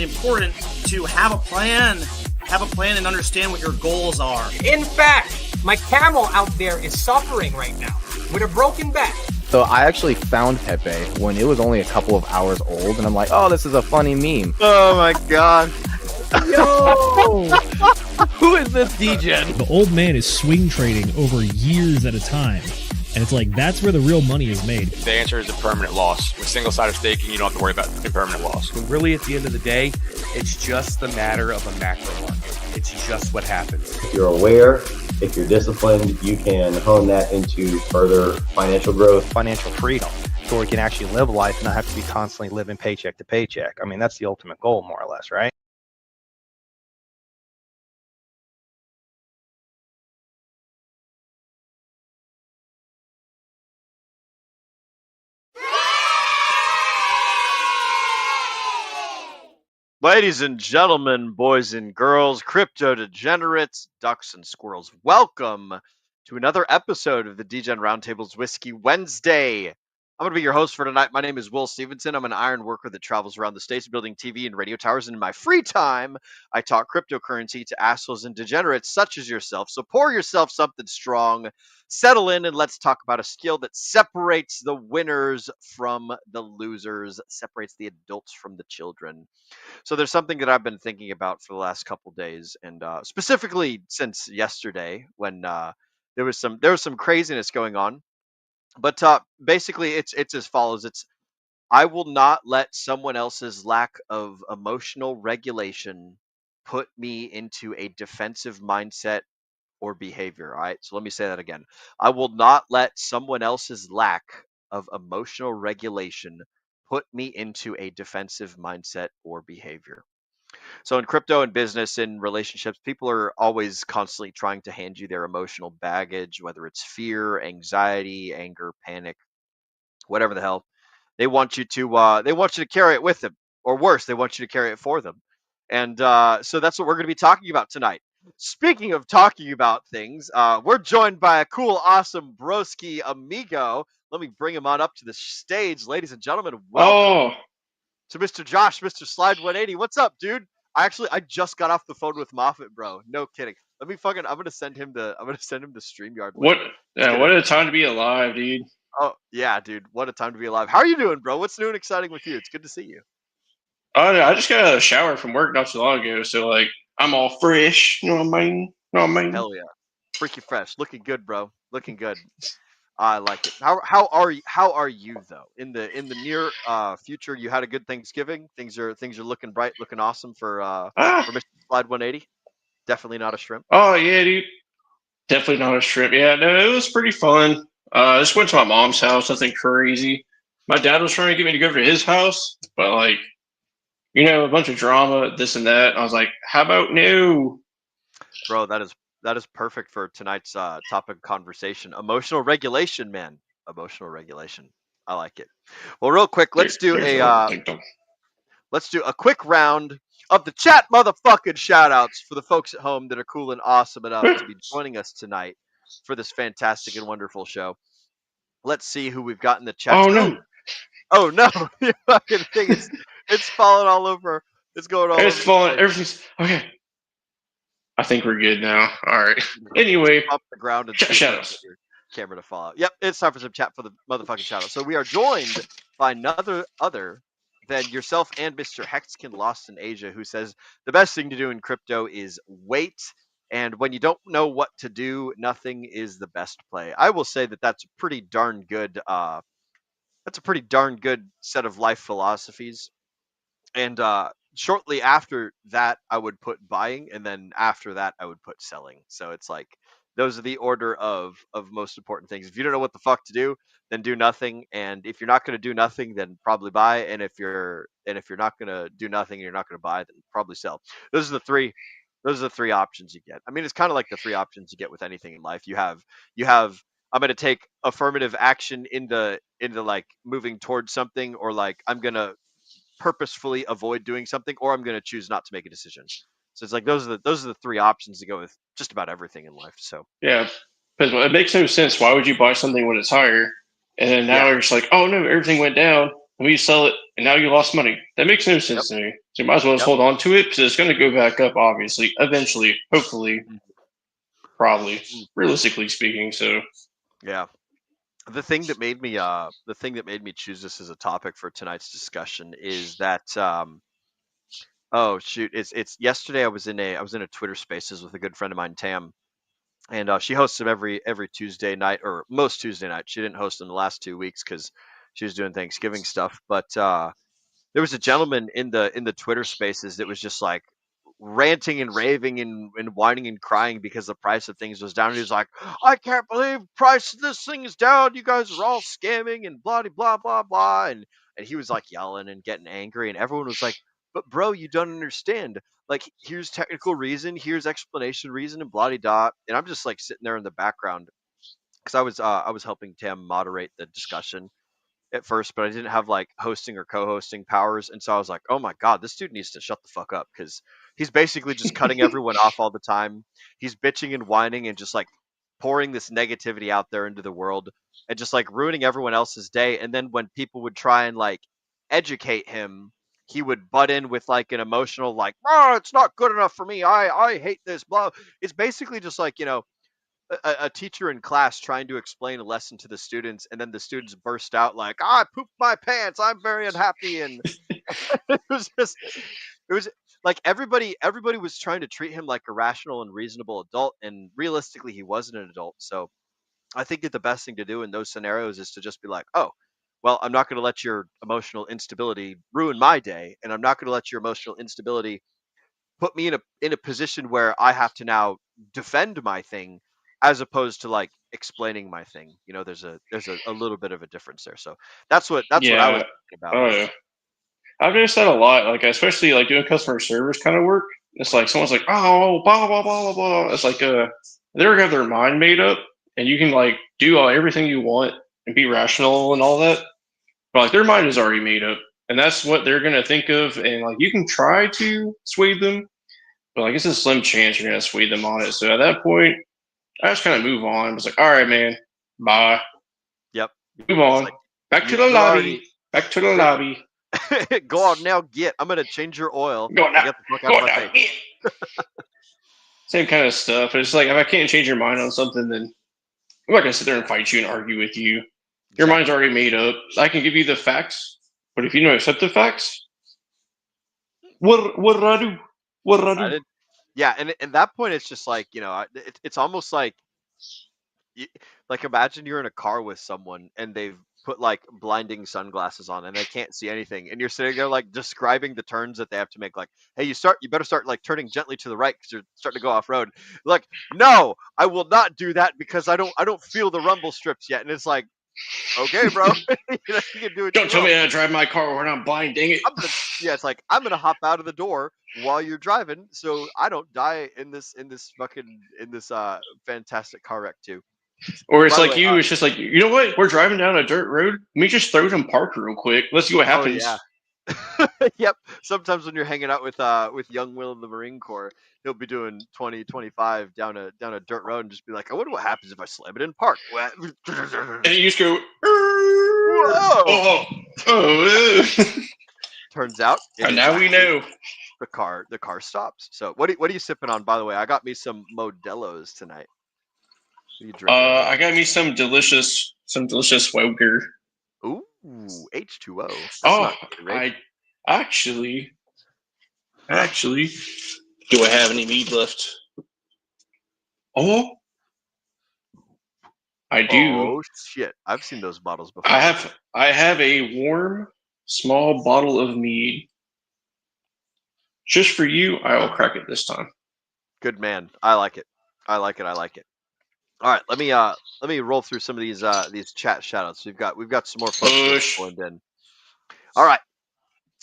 important to have a plan and understand what your goals are. In fact, my camel out there is suffering right now with a broken back. So I actually found Pepe when it was only a couple of hours old, and I'm like, oh, this is a funny meme. Oh my god. Yo! Who is this degen? The old man is swing trading over years at a time. And it's like, that's where the real money is made. The answer is a permanent loss. With single-sided staking, you don't have to worry about impermanent loss. But really, at the end of the day, it's just the matter of a macro market. It's just what happens. If you're aware, if you're disciplined, you can hone that into further financial growth. Financial freedom, so we can actually live life and not have to be constantly living paycheck to paycheck. I mean, that's the ultimate goal, more or less, right? Ladies and gentlemen, boys and girls, crypto degenerates, ducks and squirrels, welcome to another episode of the Degen Roundtable's Whiskey Wednesday. I'm going to be your host for tonight. My name is Will Stevenson. I'm an iron worker that travels around the states building TV and radio towers. And in my free time, I talk cryptocurrency to assholes and degenerates such as yourself. So pour yourself something strong, settle in, and let's talk about a skill that separates the winners from the losers, separates the adults from the children. So there's something that I've been thinking about for the last couple days, and specifically since yesterday when there was some craziness going on. But basically, it's as follows: I will not let someone else's lack of emotional regulation put me into a defensive mindset or behavior. All right, so let me say that again. I will not let someone else's lack of emotional regulation put me into a defensive mindset or behavior. So in crypto and business and relationships, people are always constantly trying to hand you their emotional baggage, whether it's fear, anxiety, anger, panic, whatever the hell. They want you to carry it with them, or worse, they want you to carry it for them. And so that's what we're going to be talking about tonight. Speaking of talking about things, we're joined by a cool, awesome broski amigo. Let me bring him on up to the stage, ladies and gentlemen. Welcome to Mr. Josh, Mr. Slide 180. What's up, dude? I just got off the phone with Moffat, bro. No kidding. I'm gonna send him the StreamYard link. What a time to be alive, dude. Oh yeah, dude. What a time to be alive. How are you doing, bro? What's new and exciting with you? It's good to see you. Oh, no, I just got out of the shower from work not too long ago, so like I'm all fresh. You know what I mean? Hell yeah. Freaky fresh. Looking good, bro. Looking good. I like it. How are you though? In the near future, you had a good Thanksgiving. Things are looking bright, looking awesome for Mr. Slide 180. Definitely not a shrimp. Oh yeah, dude. Definitely not a shrimp. Yeah, no, it was pretty fun. I just went to my mom's house. Nothing crazy. My dad was trying to get me to go to his house, but like, a bunch of drama, this and that. I was like, how about no? Bro, that is perfect for tonight's topic of conversation. Emotional regulation, man. Emotional regulation. I like it. Well, real quick, let's do a quick round of the chat motherfucking shout outs for the folks at home that are cool and awesome enough to be joining us tonight for this fantastic and wonderful show. Let's see who we've got in the chat. Oh no. The fucking thing is it's falling all over. It's going all over. It's falling. Everything's okay. I think we're good now. All right. Anyway, off the ground and shout outs. Camera to fall out. Yep, it's time for some chat for the motherfucking shout out. So we are joined by another other than yourself and Mr. Hexkin Lost in Asia, who says the best thing to do in crypto is wait. And when you don't know what to do, nothing is the best play. I will say that that's a pretty darn good set of life philosophies. And shortly after that, I would put buying, and then after that, I would put selling. So it's like those are the order of most important things. If you don't know what the fuck to do, then do nothing. And if you're not going to do nothing, then probably buy. And if you're not going to do nothing and you're not going to buy, then probably sell. Those are the three options you get. I mean, it's kind of like the three options you get with anything in life. You have I'm going to take affirmative action into like moving towards something, or like I'm going to purposefully avoid doing something, or I'm going to choose not to make a decision. So it's like those are the three options to go with just about everything in life. So yeah, because it makes no sense. Why would you buy something when it's higher, and then now you're just like, oh no, everything went down. when you sell it, and now you lost money. That makes no sense to me. So you might as well just hold on to it because it's going to go back up, obviously, eventually, hopefully, probably, realistically speaking. So Yeah. The thing that made me choose this as a topic for tonight's discussion is that oh shoot, it's yesterday I was in a Twitter Spaces with a good friend of mine, Tam, and she hosts them every Tuesday night, or most Tuesday night. She didn't host them the last 2 weeks because she was doing Thanksgiving stuff, but there was a gentleman in the Twitter Spaces that was just like ranting and raving and whining and crying because the price of things was down. And he was like, "I can't believe price of this thing is down. You guys are all scamming and blah blah blah blah." And he was like yelling and getting angry, and everyone was like, "But bro, you don't understand. Like, here's technical reason, here's explanation reason, and blah blah." And I'm just like sitting there in the background because I was helping Tam moderate the discussion at first, but I didn't have like hosting or co-hosting powers, and so I was like, "Oh my god, this dude needs to shut the fuck up," because he's basically just cutting everyone off all the time. He's bitching and whining and just like pouring this negativity out there into the world and just like ruining everyone else's day. And then when people would try and like educate him, he would butt in with like an emotional like, "Oh, it's not good enough for me. I hate this." Blah. It's basically just like, a teacher in class trying to explain a lesson to the students, and then the students burst out like, "I pooped my pants, I'm very unhappy." And it was like everybody was trying to treat him like a rational and reasonable adult, and realistically he wasn't an adult. So I think that the best thing to do in those scenarios is to just be like, "Oh, well, I'm not going to let your emotional instability ruin my day, and I'm not going to let your emotional instability put me in a position where I have to now defend my thing, as opposed to like explaining my thing." There's a little bit of a difference there. So that's what I was yeah, thinking about. oh yeah. I've noticed that a lot. Like especially like doing customer service kind of work. It's like someone's like, oh, blah blah blah blah blah. It's like they already have their mind made up, and you can like do everything you want and be rational and all that. But like their mind is already made up, and that's what they're gonna think of. And like you can try to sway them, but like it's a slim chance you're gonna sway them on it. So at that point, I just kind of move on. It's like, all right, man, bye. Yep. Move It's on. like Back to you the you lobby. already Back to the lobby. go on now. I'm gonna change your oil. Go on now. Get the fuck out Go of on my now. face. Same kind of stuff. It's like if I can't change your mind on something, then I'm not gonna sit there and fight you and argue with you. Your mind's already made up. I can give you the facts, but if you don't accept the facts, what do I do? What do I do? Yeah, and at that point, it's just like, it's almost like, like imagine you're in a car with someone and they've put like blinding sunglasses on and they can't see anything, and you're sitting there like describing the turns that they have to make, like, "Hey, you better start like turning gently to the right because you're starting to go off road." Like, "No, I will not do that because I don't feel the rumble strips yet." And it's like, okay, bro, you can do it. Don't tell me how to drive my car when I'm blind. Dang it! It's like I'm gonna hop out of the door while you're driving, so I don't die in this fantastic car wreck too. Or it's By the like way, you. It's just like, you know what? We're driving down a dirt road. Let me just throw some park real quick. Let's see what oh happens. yeah, yep. Sometimes when you're hanging out with young Will of the Marine Corps, he'll be doing 20, 25 down a dirt road and just be like, "I wonder what happens if I slam it in park." And you just go, Whoa! oh. Turns out, And now we know. the car stops. So what are you sipping on? By the way, I got me some Modelo's tonight. What are you drinking? I got me some delicious Woger. Ooh, H2O. I actually, do I have any mead left? Oh, I do. Oh shit! I've seen those bottles before. I have a warm, small bottle of mead. Just for you, I will crack it this time. Good man. I like it. I like it. All right, let me roll through some of these chat shoutouts. We've got some more folks joined in. All right.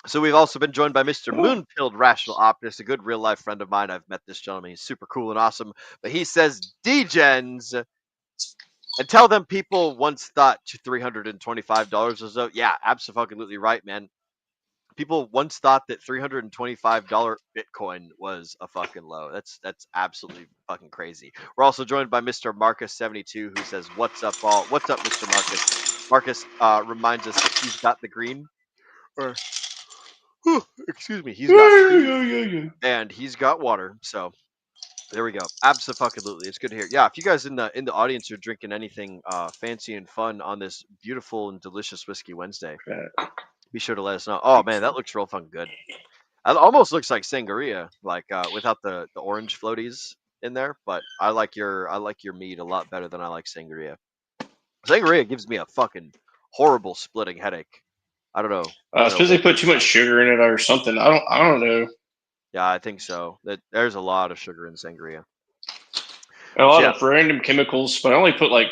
So we've also been joined by Mr. Moonpilled Rational Optimist, a good real life friend of mine. I've met this gentleman. He's super cool and awesome. But he says, "Degens, and tell them people once thought $325 was so." Yeah, absolutely right, man. People once thought that $325 Bitcoin was a fucking low. That's absolutely fucking crazy. We're also joined by Mr. Marcus72, who says, "What's up, all? What's up, Mr. Marcus?" Marcus reminds us that he's got the green. Or, excuse me, he's got tea and he's got water. So there we go. Absolutely, it's good to hear. Yeah, if you guys in the audience are drinking anything fancy and fun on this beautiful and delicious Whiskey Wednesday, be sure to let us know. Oh man, that looks real fun good. It almost looks like sangria, like without the orange floaties in there. But I like your mead a lot better than I like sangria. Sangria gives me a fucking horrible splitting headache. I don't know. I don't It's know because they what put too much like. sugar in it or something. I don't know. Yeah, I think so. There's a lot of sugar in sangria. And a But lot yeah, of random chemicals, but I only put like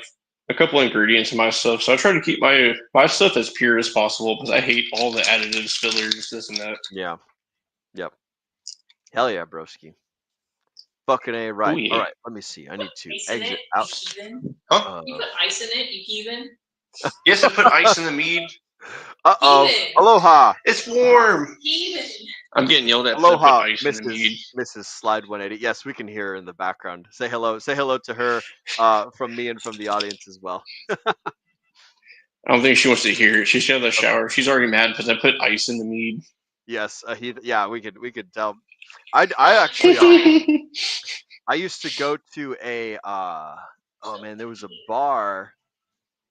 a couple ingredients in my stuff. So I try to keep my stuff as pure as possible because I hate all the additives, fillers, this and that. yeah, yep. Hell yeah, broski. Fucking A, Oh right. yeah. All right, let me see. I need to Ice in exit it, out. you heathen. Huh? You put ice in it, you heathen. Yes, I put ice in the mead. Uh-oh. Heathen. Aloha. It's warm. Heathen. I'm getting yelled at because I put Aloha, ice in the mead. Mrs. Slide 180. Yes, we can hear her in the background. Say hello. Say hello to her from me and from the audience as well. I don't think she wants to hear it. She's in the Okay. shower. She's already mad because I put ice in the mead. Yes, yeah, we could tell. I actually I used to go to a oh man, there was a bar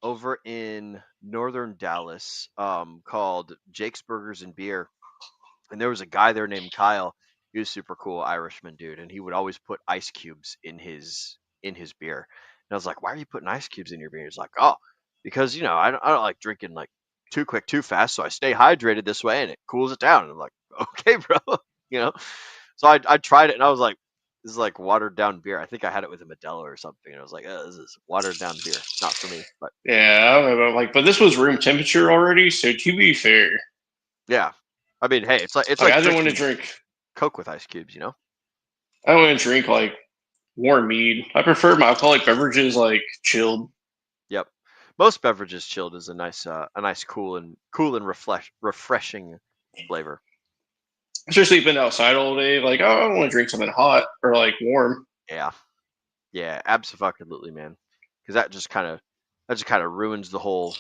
over in northern Dallas called Jake's Burgers and Beer, and there was a guy there named Kyle. He was super cool Irishman dude, and he would always put ice cubes in his beer. And I was like, "Why are you putting ice cubes in your beer?" He's like, "Oh, because I don't like drinking like too quick, too fast, so I stay hydrated this way, and it cools it down." And I'm like, "Okay, bro," you know. So I tried it, and I was like, "This is like watered down beer." I think I had it with a Modelo or something, and I was like, "This is watered down beer, not for me." But Yeah, I don't know. Like, but this was room temperature already. So to be fair, yeah, I mean, hey, it's like like I didn't want to drinking drink. Coke with ice cubes, you know. I don't want to drink like warm mead. I prefer my alcoholic beverages like chilled. Yep. Most beverages chilled is a nice cool and refreshing flavor. Especially been outside all day. Like, oh, I don't want to drink something hot or like warm. Yeah. Yeah, absolutely, man. Because that just kind of ruins the whole.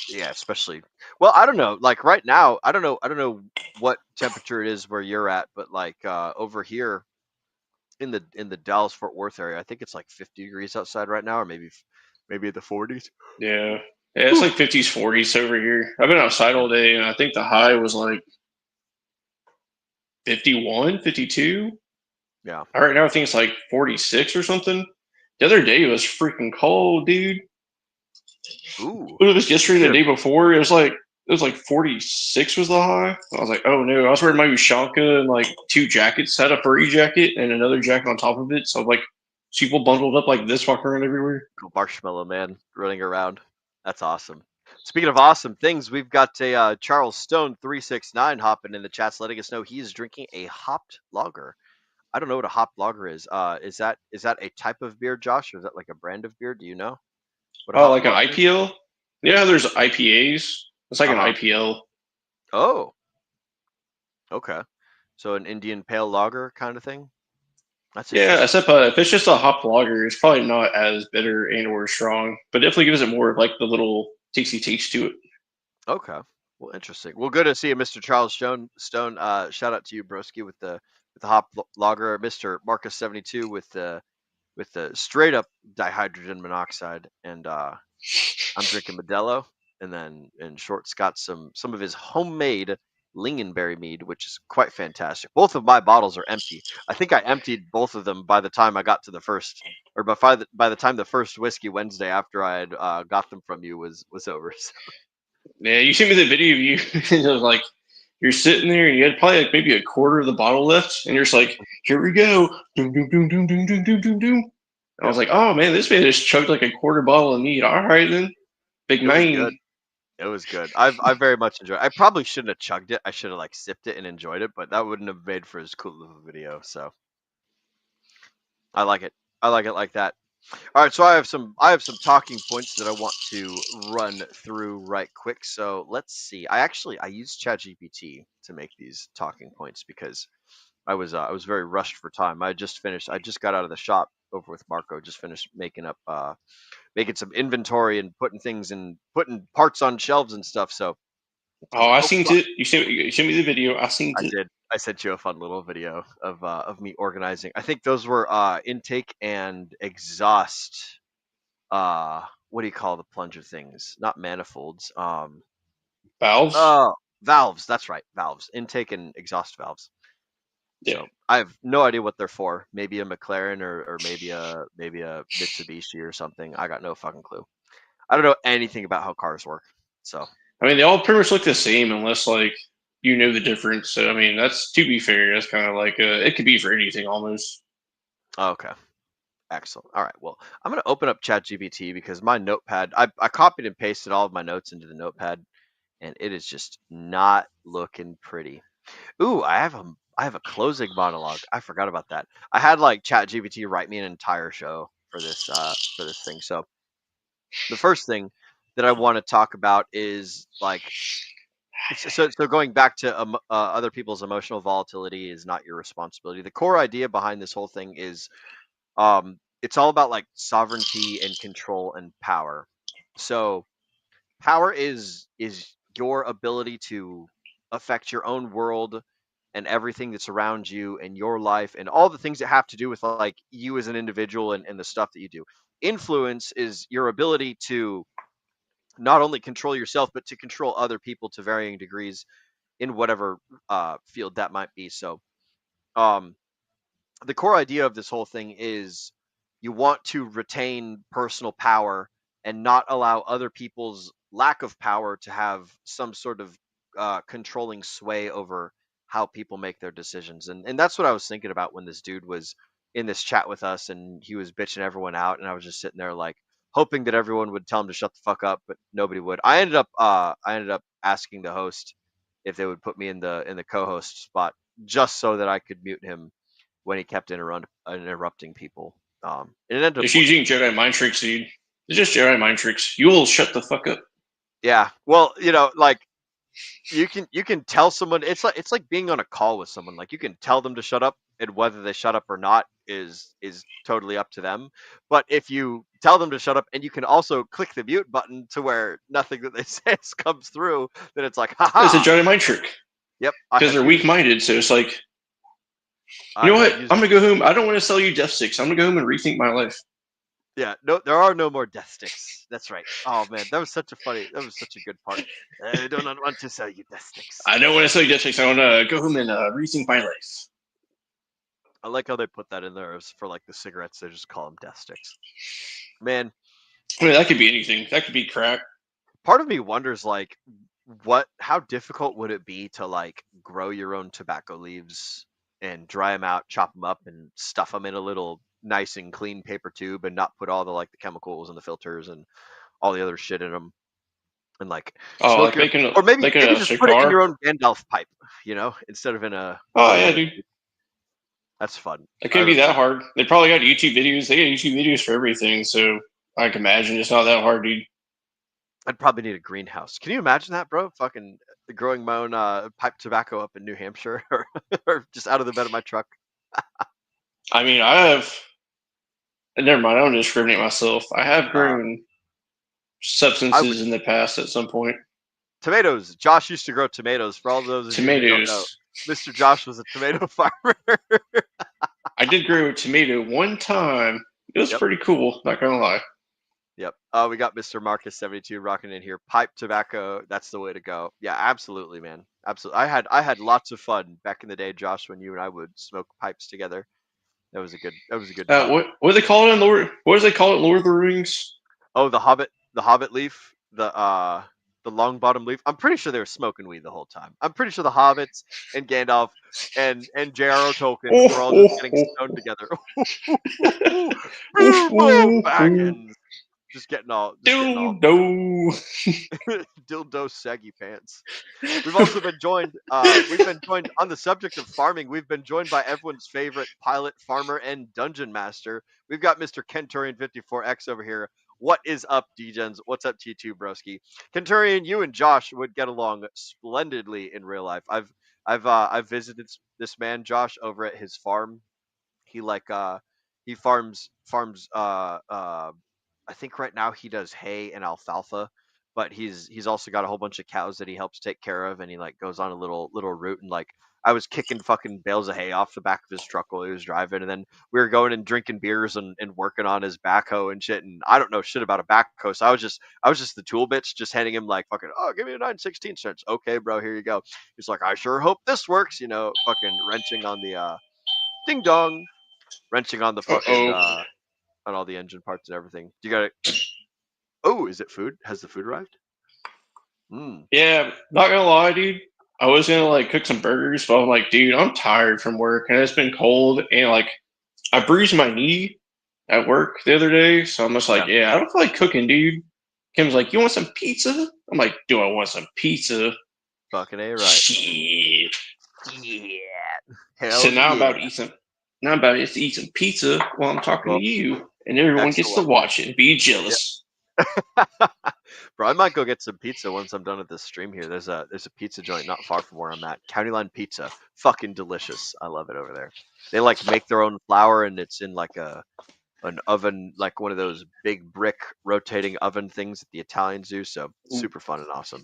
Yeah, especially. Well, I don't know. Like right now, I don't know what temperature it is where you're at, but like over here in the Dallas Fort Worth area, I think it's like 50 degrees outside right now, or maybe the 40s. Yeah. Yeah, it's like 50s, 40s over here. I've been outside all day, and I think the high was like 51, 52. Yeah. Right now, I think it's like 46 or something. The other day, it was freaking cold, dude. Ooh. It was yesterday, the day before. It was like 46 was the high. I was like, oh no. I was wearing my Ushanka and like two jackets, had a furry jacket and another jacket on top of it. So like people bundled up like this, walking around everywhere. Marshmallow Man running around. That's awesome. Speaking of awesome things, we've got a Charles Stone 369 hopping in the chats, letting us know he is drinking a hopped lager. I don't know what a hopped lager is. Is that a type of beer, Josh, or is that like a brand of beer? Do you know what a Oh, hopped like an lager is? IPL? Yeah, there's IPAs. It's like an Uh-huh. IPL. Oh, okay. So an Indian pale lager kind of thing. That's Yeah, interesting. except if it's just a hop lager, it's probably not as bitter and or strong, but definitely gives it more of like the little tasty taste to it. Okay. Well, interesting. Well, good to see you, Mr. Charles Stone. Shout out to you, broski, with the hop lager, Mr. Marcus 72 with the straight up dihydrogen monoxide, and I'm drinking Modelo, and then Short's got some of his homemade lingonberry mead, which is quite fantastic. Both of my bottles are empty. I think I emptied both of them by the time I got to the first, or by the time the first Whiskey Wednesday after I had got them from you was over. So. Yeah, you sent me the video of you. And it was like you're sitting there and you had probably like maybe a quarter of the bottle left, and you're just like, "Here we go!" Doom, doom, doom, doom, doom, doom, doom, doom, doom. And I was like, "Oh man, this man just chugged like a quarter bottle of mead." All right then, big It was good. man. It was good. I very much enjoyed it. I probably shouldn't have chugged it. I should have like sipped it and enjoyed it, but that wouldn't have made for as cool of a video. So I like it. I like it like that. All right, so I have some talking points that I want to run through right quick. So let's see. I used ChatGPT to make these talking points because I was very rushed for time. I just got out of the shop over with Marco. Just finished making some inventory and putting parts on shelves and stuff. So Oh, I Oh, seen fuck. it. You sent me the video. I seen I it. did. I sent you a fun little video of me organizing. I think those were intake and exhaust. What do you call the plunger things? Not manifolds. Valves. Valves. That's right, valves. Intake and exhaust valves. Yeah. So I have no idea what they're for. Maybe a McLaren or maybe a Mitsubishi or something. I got no fucking clue. I don't know anything about how cars work. So I mean, they all pretty much look the same unless like you know the difference. So I mean, that's to be fair. That's kind of like it could be for anything almost. okay. Excellent. All right. Well, I'm going to open up ChatGPT because my notepad, I copied and pasted all of my notes into the notepad, and it is just not looking pretty. Ooh, I have a closing monologue. I forgot about that. I had like ChatGPT write me an entire show for this thing. So the first thing that I want to talk about is like so going back to other people's emotional volatility is not your responsibility. The core idea behind this whole thing is it's all about like sovereignty and control and power. So power is your ability to affect your own world and everything that's around you and your life and all the things that have to do with like you as an individual and the stuff that you do. Influence is your ability to not only control yourself but to control other people to varying degrees in whatever field that might be. So um the core idea of this whole thing is you want to retain personal power and not allow other people's lack of power to have some sort of controlling sway over how people make their decisions. And that's what I was thinking about when this dude was in this chat with us and he was bitching everyone out. And I was just sitting there like hoping that everyone would tell him to shut the fuck up, but nobody would. I ended up asking the host if they would put me in the co-host spot just so that I could mute him when he kept interrupting people. And it ended up It's working. using Jedi mind tricks, dude. It's just Jedi mind tricks. You will shut the fuck up. Yeah. Well, like you can tell someone it's like being on a call with someone. Like you can tell them to shut up, and whether they shut up or not is totally up to them. But if you tell them to shut up and you can also click the mute button to where nothing that they say comes through, then it's like, It's a haha. Jedi mind trick Yep. because they're weak minded. So it's like, you I know have what? used I'm gonna go home. I don't want to sell you death sticks. I'm gonna go home and rethink my life. Yeah, no, there are no more death sticks. That's right. Oh man, that was such a good part. I do not want to sell you death sticks. I don't want to sell you death sticks. I want to go home and rethink my life. I like how they put that in there for like the cigarettes. They just call them death sticks. Man, I mean, that could be anything. That could be crack. part of me wonders like how difficult would it be to like grow your own tobacco leaves and dry them out, chop them up, and stuff them in a little nice and clean paper tube, and not put all the like the chemicals and the filters and all the other shit in them. And like Oh, smoke like your, making or maybe a just put it in cigar. your own Gandalf pipe, instead of in a Oh yeah, regular. dude. That's fun. It couldn't be that hard. They probably got YouTube videos. They got YouTube videos for everything. So I can imagine it's not that hard, dude. I'd probably need a greenhouse. Can you imagine that, bro? Fucking growing my own pipe tobacco up in New Hampshire, or just out of the bed of my truck. I mean, I have. Never mind. I don't discriminate myself. I have Uh, grown I would substances in the past at some point. tomatoes. Josh used to grow tomatoes. For all those of you who don't know, Tomatoes. Mr. Josh was a tomato farmer. I did grow a tomato one time. It was Yep. pretty cool. Not gonna lie. Yep. We got Mr. Marcus 72 rocking in here. Pipe tobacco, that's the way to go. Yeah, absolutely, man. Absolutely. I had lots of fun back in the day, Josh, when you and I would smoke pipes together. That was a good time. What do they call it in Lord? What do they call it, in Lord of the Rings? Oh, the Hobbit leaf, the long bottom leaf. I'm pretty sure they were smoking weed the whole time. I'm pretty sure the hobbits and Gandalf and J.R.R. Tolkien were all just getting stoned together. Bilbo Baggins. Just getting all dildo saggy pants. We've also been joined on the subject of farming. We've been joined by everyone's favorite pilot, farmer, and dungeon master. We've got Mr. Kenturian 54X over here. What is up, Degens? What's up, T2 Broski? Kenturian, you and Josh would get along splendidly in real life. I've visited this man Josh over at his farm. He farms I think right now he does hay and alfalfa, but he's also got a whole bunch of cows that he helps take care of, and he like goes on a little route, and like I was kicking fucking bales of hay off the back of his truck while he was driving, and then we were going and drinking beers and working on his backhoe and shit, and I don't know shit about a backhoe, so I was just the tool bitch, just handing him like fucking, oh, give me a 9/16 cents, okay bro, here you go. He's like, I sure hope this works, fucking wrenching on the ding dong, wrenching on the fucking on all the engine parts and everything. You got it. Oh, is it food? Has the food arrived? Yeah, not gonna lie, dude. I was gonna like cook some burgers, but I'm like, dude, I'm tired from work, and it's been cold, and like I bruised my knee at work the other day, so I'm just like, yeah, I don't feel like cooking, dude. Kim's like, you want some pizza? I'm like, do I want some pizza? Fucking A, right. Shit. Yeah. So now I'm about to eat some. Now I'm about to eat some pizza while I'm talking to you, and everyone gets to watch it and be jealous. Bro, I might go get some pizza once I'm done with this stream here. There's a pizza joint not far from where I'm at. County Line Pizza. Fucking delicious. I love it over there. They like make their own flour, and it's in like an oven, like one of those big brick rotating oven things that the Italians do. So super fun and awesome.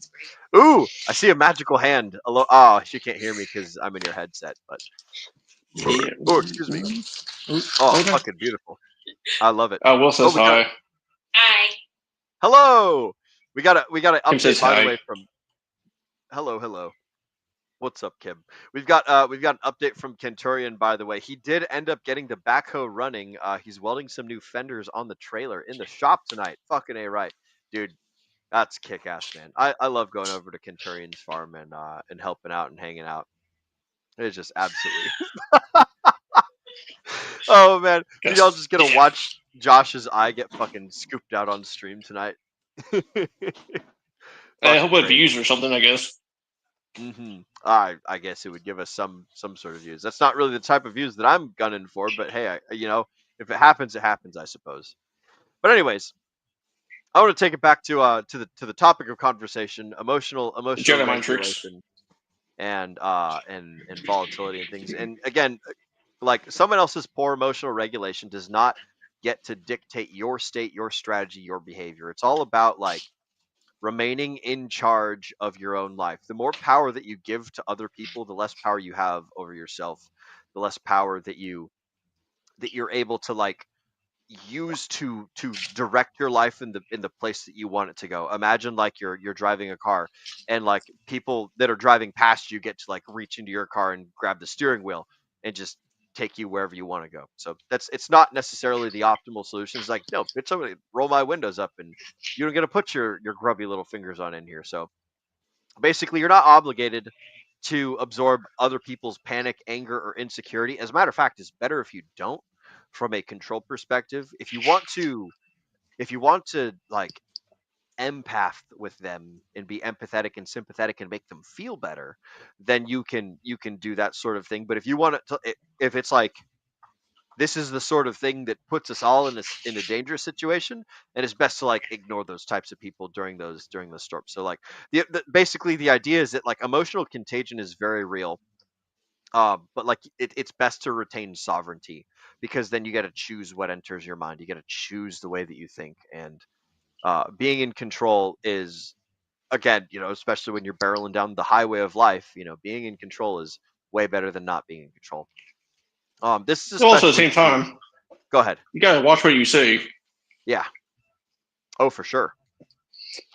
Ooh, I see a magical hand. Oh, she can't hear me because I'm in your headset, but oh, excuse me. Oh, fucking beautiful. I love it. Will says hi. Hi. Hello. We got an update, by hi. the way, from hello. What's up, Kim? We've got an update from Kenturian, by the way. He did end up getting the backhoe running. He's welding some new fenders on the trailer in the shop tonight. Fucking A, right, dude. That's kick-ass, man. I love going over to Kenturian's farm and helping out and hanging out. It's just absolutely. Oh man, y'all just gonna watch Josh's eye get fucking scooped out on stream tonight. I hope it views or something, I guess. I guess it would give us some sort of views. That's not really the type of views that I'm gunning for, but hey, if it happens, it happens, I suppose. But anyways, I want to take it back to the topic of conversation: emotional regulation and volatility and things. And again, like someone else's poor emotional regulation does not get to dictate your state, your strategy, your behavior. It's all about like remaining in charge of your own life. The more power that you give to other people, the less power you have over yourself, the less power that you're able to like use to direct your life in the place that you want it to go. Imagine like you're driving a car, and like people that are driving past you get to like reach into your car and grab the steering wheel and just take you wherever you want to go. So it's not necessarily the optimal solution. It's like, no, bitch, somebody roll my windows up, and you don't get to put your grubby little fingers on in here. So basically, you're not obligated to absorb other people's panic, anger, or insecurity. As a matter of fact, it's better if you don't. From a control perspective, if you want to like empath with them and be empathetic and sympathetic and make them feel better, then you can do that sort of thing. But if you want to, if it's like this is the sort of thing that puts us all in a dangerous situation, and it's best to like ignore those types of people during the storm. So like basically the idea is that like emotional contagion is very real. But like it's best to retain sovereignty, because then you got to choose what enters your mind. You got to choose the way that you think, and being in control is, again, especially when you're barreling down the highway of life, being in control is way better than not being in control. This is also at the same time. Go ahead. You gotta watch what you say. Yeah. Oh, for sure.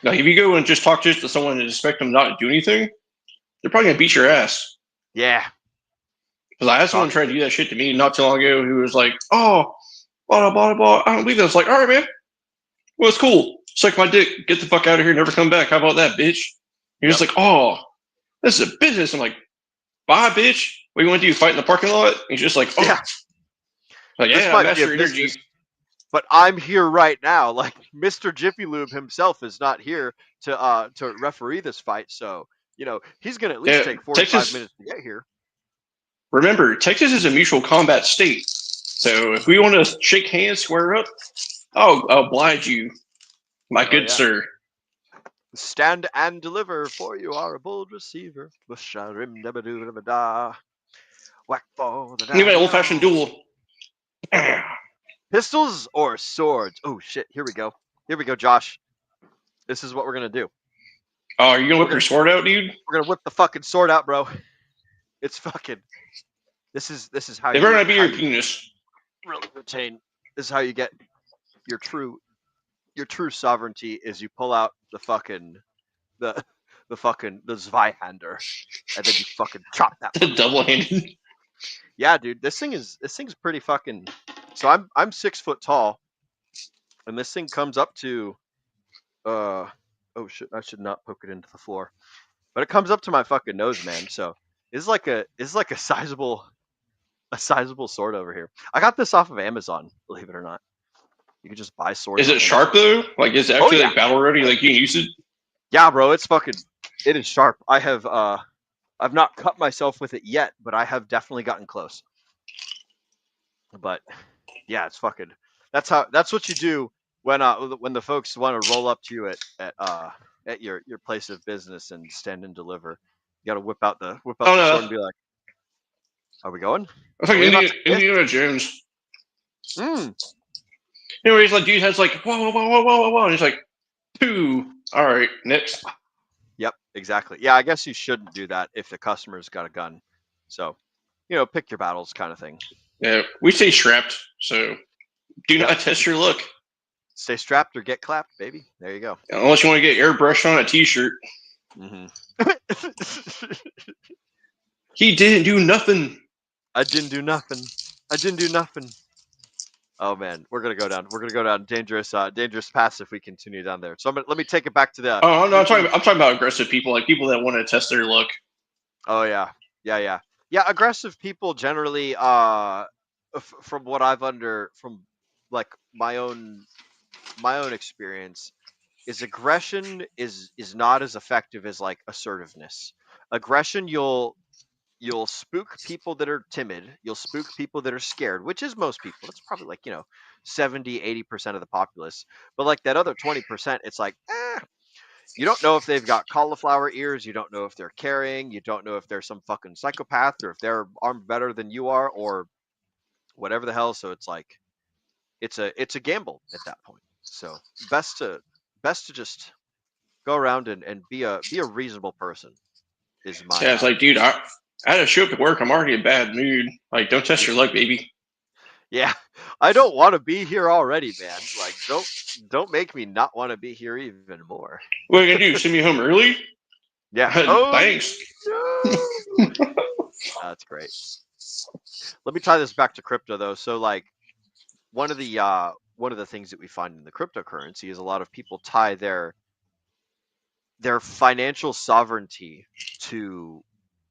Like if you go and just talk to someone and expect them not to do anything, they're probably gonna beat your ass. Yeah. Because I had someone try to do that shit to me not too long ago who was like, oh, blah, blah, blah. I don't believe that. I was like, all right, man. Well, it's cool. Suck my dick. Get the fuck out of here. Never come back. How about that, bitch? He was like, oh, this is a business. I'm like, bye, bitch. What do you want to do? Fight in the parking lot? He's just like, oh. Yeah. Like, yeah, master energy. But I'm here right now. Like Mr. Jiffy Lube himself is not here to referee this fight. So, he's going to at least take 45 minutes to get here. Remember, Texas is a mutual combat state. So if we want to shake hands, square up, I'll oblige you, my good sir. Stand and deliver, for you are a bold receiver. Whack for the Give me an old-fashioned duel. Pistols or swords? Oh shit! Here we go, Josh. This is what we're gonna do. Oh, are you gonna whip your sword out, dude? We're gonna whip the fucking sword out, bro. It's fucking. This is how They you better not be how your you penis. really retain. This is how you get your true sovereignty. Is you pull out the fucking the the Zweihander, and then you fucking chop that. The double-handed. Yeah, dude, this thing's pretty fucking. So I'm 6 foot tall, and this thing comes up to oh shit, I should not poke it into the floor, but it comes up to my fucking nose, man. So it's like a sizable sword over here. I got this off of Amazon, believe it or not. You can just buy swords. Is on it sharp though? Like, is it actually yeah. like battle ready? Like, you can use it? Yeah, bro, it is sharp. I have I've not cut myself with it yet, but I have definitely gotten close. But yeah, it's fucking. That's what you do when the folks want to roll up to you at your place of business and stand and deliver. You got to whip out the Oh, sword no. and be like, "Are we going?" It's like Indiana Jones. Anyways, like, dude has like, whoa, whoa, whoa, whoa, whoa, whoa, and he's like, 2. All right, next. Yep, exactly. Yeah, I guess you shouldn't do that if the customer's got a gun. So, pick your battles, kind of thing. Yeah, we stay strapped, so do not test your look. Stay strapped or get clapped, baby. There you go. Unless you want to get airbrushed on a t-shirt. Mm-hmm. He didn't do nothing. I didn't do nothing. Oh man, we're gonna go down dangerous paths if we continue down there. So let me take it back to the. Oh no, I'm talking about aggressive people, like people that want to test their luck. Oh yeah. Aggressive people generally, from what from like my own experience, is aggression is not as effective as like assertiveness. Aggression, you'll spook people that are timid. You'll spook people that are scared, which is most people. That's probably like, 70-80% of the populace. But like that other 20%, it's like, you don't know if they've got cauliflower ears. You don't know if they're carrying. You don't know if they're some fucking psychopath or if they're armed better than you are or whatever the hell. So it's like, it's a gamble at that point. So best to just go around and be a reasonable person is my. Yeah, it's like, dude, I had to show up at work. I'm already in a bad mood. Like, don't test your luck, baby. Yeah, I don't want to be here already, man. Like, don't make me not want to be here even more. What are you gonna do? Send me home early? Yeah. Thanks. No. That's great. Let me tie this back to crypto though. So like, one of the things that we find in the cryptocurrency is a lot of people tie their financial sovereignty to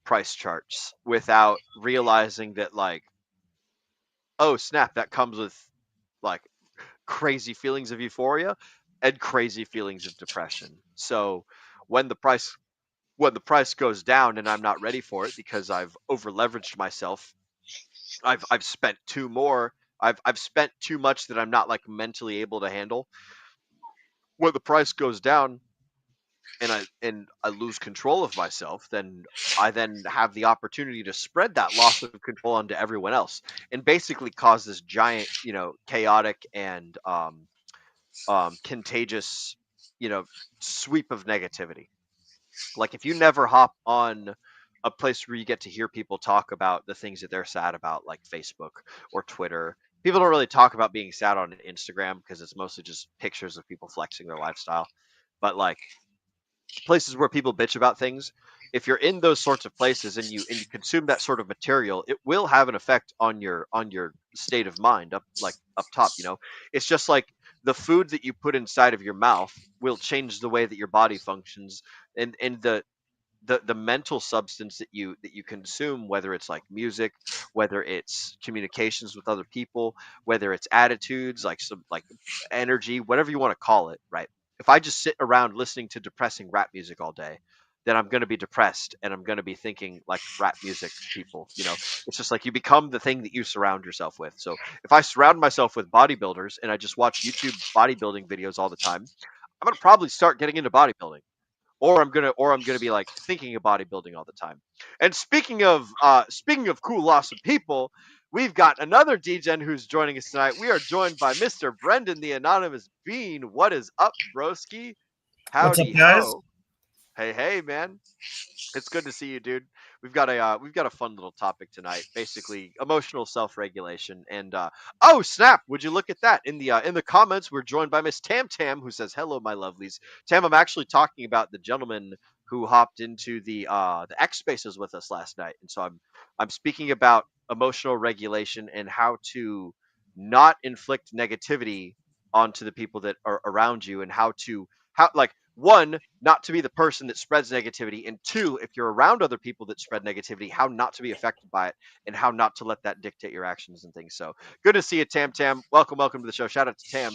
price charts without realizing that, like, oh snap, that comes with like crazy feelings of euphoria and crazy feelings of depression. So when the price goes down and I'm not ready for it because I've over leveraged myself, I've spent I've spent too much that I'm not like mentally able to handle. When the price goes down and I lose control of myself, then I have the opportunity to spread that loss of control onto everyone else and basically cause this giant, chaotic and contagious, sweep of negativity. Like if you never hop on a place where you get to hear people talk about the things that they're sad about, like Facebook or Twitter. People don't really talk about being sad on Instagram because it's mostly just pictures of people flexing their lifestyle. But like places where people bitch about things, if you're in those sorts of places and you consume that sort of material, it will have an effect on your state of mind up top. It's just like the food that you put inside of your mouth will change the way that your body functions, and the mental substance that you consume, whether it's like music, whether it's communications with other people, whether it's attitudes, like some like energy, whatever you want to call it, right? If I just sit around listening to depressing rap music all day, then I'm going to be depressed and I'm going to be thinking like rap music people. It's just like you become the thing that you surround yourself with. So if I surround myself with bodybuilders and I just watch YouTube bodybuilding videos all the time, I'm going to probably start getting into bodybuilding. Or I'm gonna be like thinking of bodybuilding all the time. And speaking of cool, awesome people, we've got another DGen who's joining us tonight. We are joined by Mr. Brendan, the Anonymous Bean. What is up, broski? Howdy What's up, guys? ho. Hey, man. It's good to see you, dude. We've got a fun little topic tonight. Basically, emotional self-regulation. And oh snap! Would you look at that? In the comments, we're joined by Miss Tam Tam, who says, "Hello, my lovelies." Tam, I'm actually talking about the gentleman who hopped into the X Spaces with us last night, and so I'm speaking about emotional regulation and how to not inflict negativity onto the people that are around you, and how like one, not to be the person that spreads negativity, and two, if you're around other people that spread negativity, how not to be affected by it and how not to let that dictate your actions and things. So good to see you, Tam Tam. Welcome to the show. Shout out to Tam,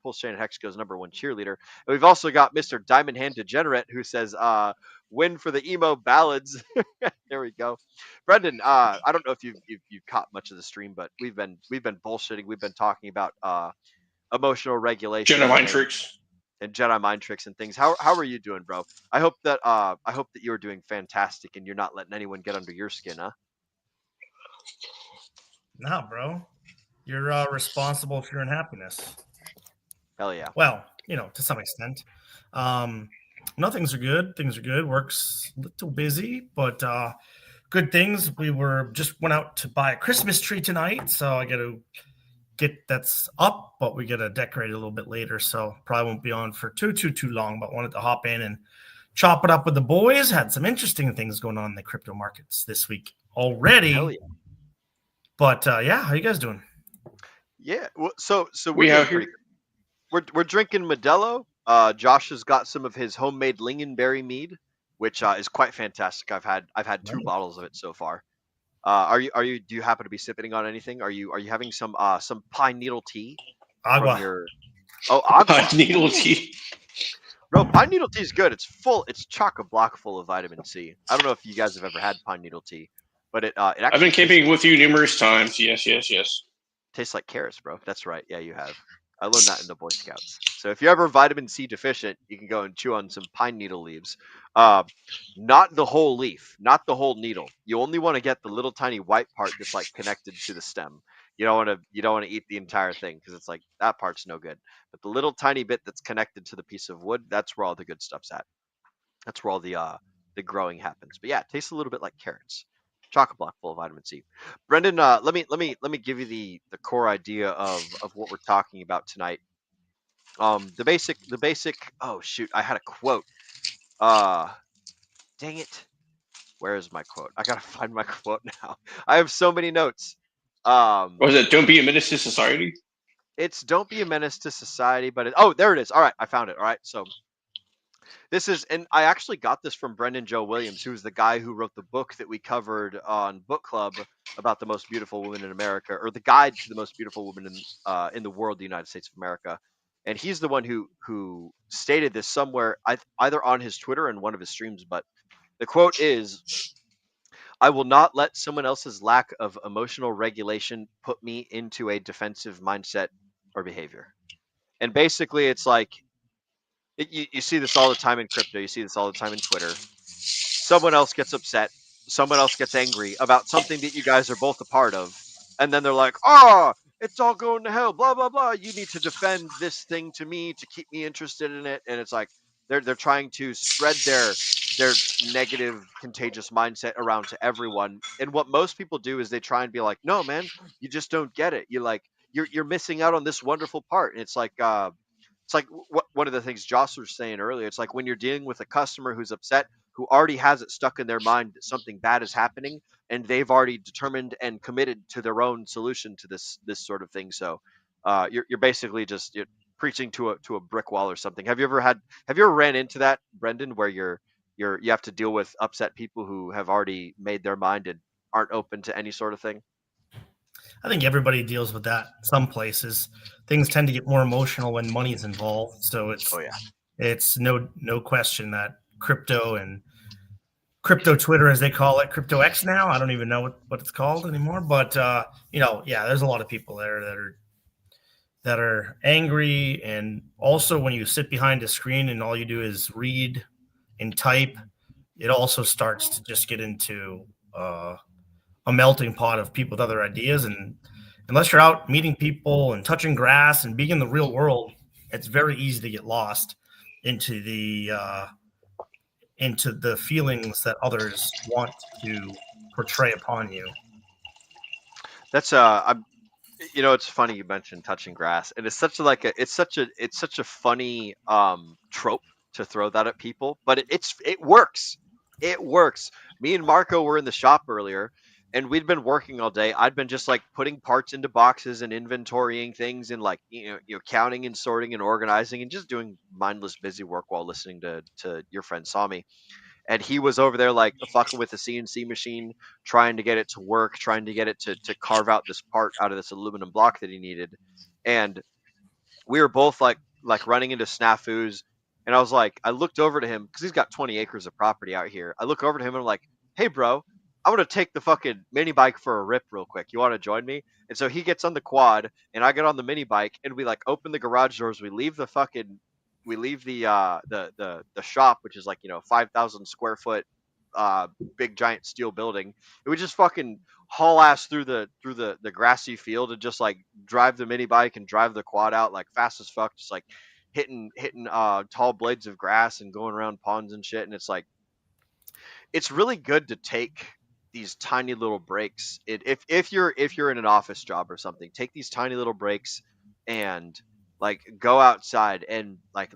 Pulse Chain and Hexco's #1 cheerleader. And we've also got Mr. Diamond Hand Degenerate, who says, win for the emo ballads. There we go. Brendan, I don't know if you've caught much of the stream, but we've been bullshitting. We've been talking about emotional regulation. Jedi mind tricks. And Jedi mind tricks and things. How are you doing, bro? I hope that you're doing fantastic and you're not letting anyone get under your skin, huh? Nah, bro. You're responsible for your own happiness. Hell yeah. Well, to some extent. No, things are good. Things are good. Work's a little busy, but good things. We went out to buy a Christmas tree tonight, so I got to that's up, but we got to decorate it a little bit later, so probably won't be on for too long, but wanted to hop in and chop it up with the boys. Had some interesting things going on in the crypto markets this week already. Hell yeah. But yeah, how you guys doing? Yeah, well, so we're drinking Modelo. Josh has got some of his homemade lingonberry mead, which is quite fantastic. I've had 2 bottles of it so far. Do you happen to be sipping on anything? Are you having some pine needle tea? Agua. Agua. Pine needle tea. Bro, pine needle tea is good. It's chock-a-block full of vitamin C. I don't know if you guys have ever had pine needle tea, but it actually I've been camping with you numerous times. Yes. tastes like carrots, bro. That's right. Yeah, you have. I learned that in the Boy Scouts. So if you're ever vitamin C deficient, you can go and chew on some pine needle leaves. Not the whole leaf, not the whole needle. You only want to get the little tiny white part that's like connected to the stem. You don't want to eat the entire thing because it's like that part's no good. But the little tiny bit that's connected to the piece of wood, that's where all the good stuff's at. That's where all the growing happens. But yeah, it tastes a little bit like carrots. Chocolate block full of vitamin C. Brendan, let me give you the core idea of what we're talking about tonight. The basic. Oh shoot, I had a quote. Dang it. Where is my quote? I gotta find my quote now. I have so many notes. Was it "Don't be a menace to society"? It's "Don't be a menace to society," but there it is. All right, I found it. All right, so this is, and I actually got this from Brendan Joe Williams, who is the guy who wrote the book that we covered on Book Club about the most beautiful women in America, or the guide to the most beautiful women in the world, the United States of America. And he's the one who stated this somewhere, either on his Twitter or in one of his streams. But the quote is, "I will not let someone else's lack of emotional regulation put me into a defensive mindset or behavior." And basically, it's like, you see this all the time in crypto. You see this all the time in Twitter. Someone else gets upset. Someone else gets angry about something that you guys are both a part of. And then they're like, "Oh, it's all going to hell, blah, blah, blah. You need to defend this thing to me to keep me interested in it." And it's like they're trying to spread their negative, contagious mindset around to everyone. And what most people do is they try and be like, "No, man, you just don't get it. You're missing out on this wonderful part." And it's like one of the things Joss was saying earlier. It's like when you're dealing with a customer who's upset, who already has it stuck in their mind that something bad is happening, and they've already determined and committed to their own solution to this sort of thing. So you're basically just preaching to a brick wall or something. Have you ever ran into that, Brendan, where you have to deal with upset people who have already made their mind and aren't open to any sort of thing? I think everybody deals with that. Some places things tend to get more emotional when money is involved. So it's no question that crypto and crypto Twitter, as they call it, crypto X now. I don't even know what it's called anymore. But there's a lot of people there that are angry. And also when you sit behind a screen and all you do is read and type, it also starts to just get into a melting pot of people with other ideas. And unless you're out meeting people and touching grass and being in the real world, it's very easy to get lost. into the feelings that others want to portray upon you. That's it's funny you mentioned touching grass, and it's such a funny trope to throw that at people, but it works. It works. Me and Marco were in the shop earlier, and we'd been working all day. I'd been just like putting parts into boxes and inventorying things, and like counting and sorting and organizing and just doing mindless busy work while listening to your friend Sami. And he was over there like fucking with the CNC machine, trying to get it to work, trying to get it to carve out this part out of this aluminum block that he needed. And we were both like running into snafus. And I was like, I looked over to him because he's got 20 acres of property out here. I look over to him and I'm like, hey bro, I want to take the fucking mini bike for a rip real quick. You want to join me? And so he gets on the quad and I get on the mini bike and we like open the garage doors. We leave the shop, which is like 5,000 square foot big giant steel building. And we just fucking haul ass through the grassy field and just like drive the mini bike and drive the quad out like fast as fuck, just like hitting tall blades of grass and going around ponds and shit. And it's like, it's really good to take these tiny little breaks. If you're in an office job or something, take these tiny little breaks and like go outside and like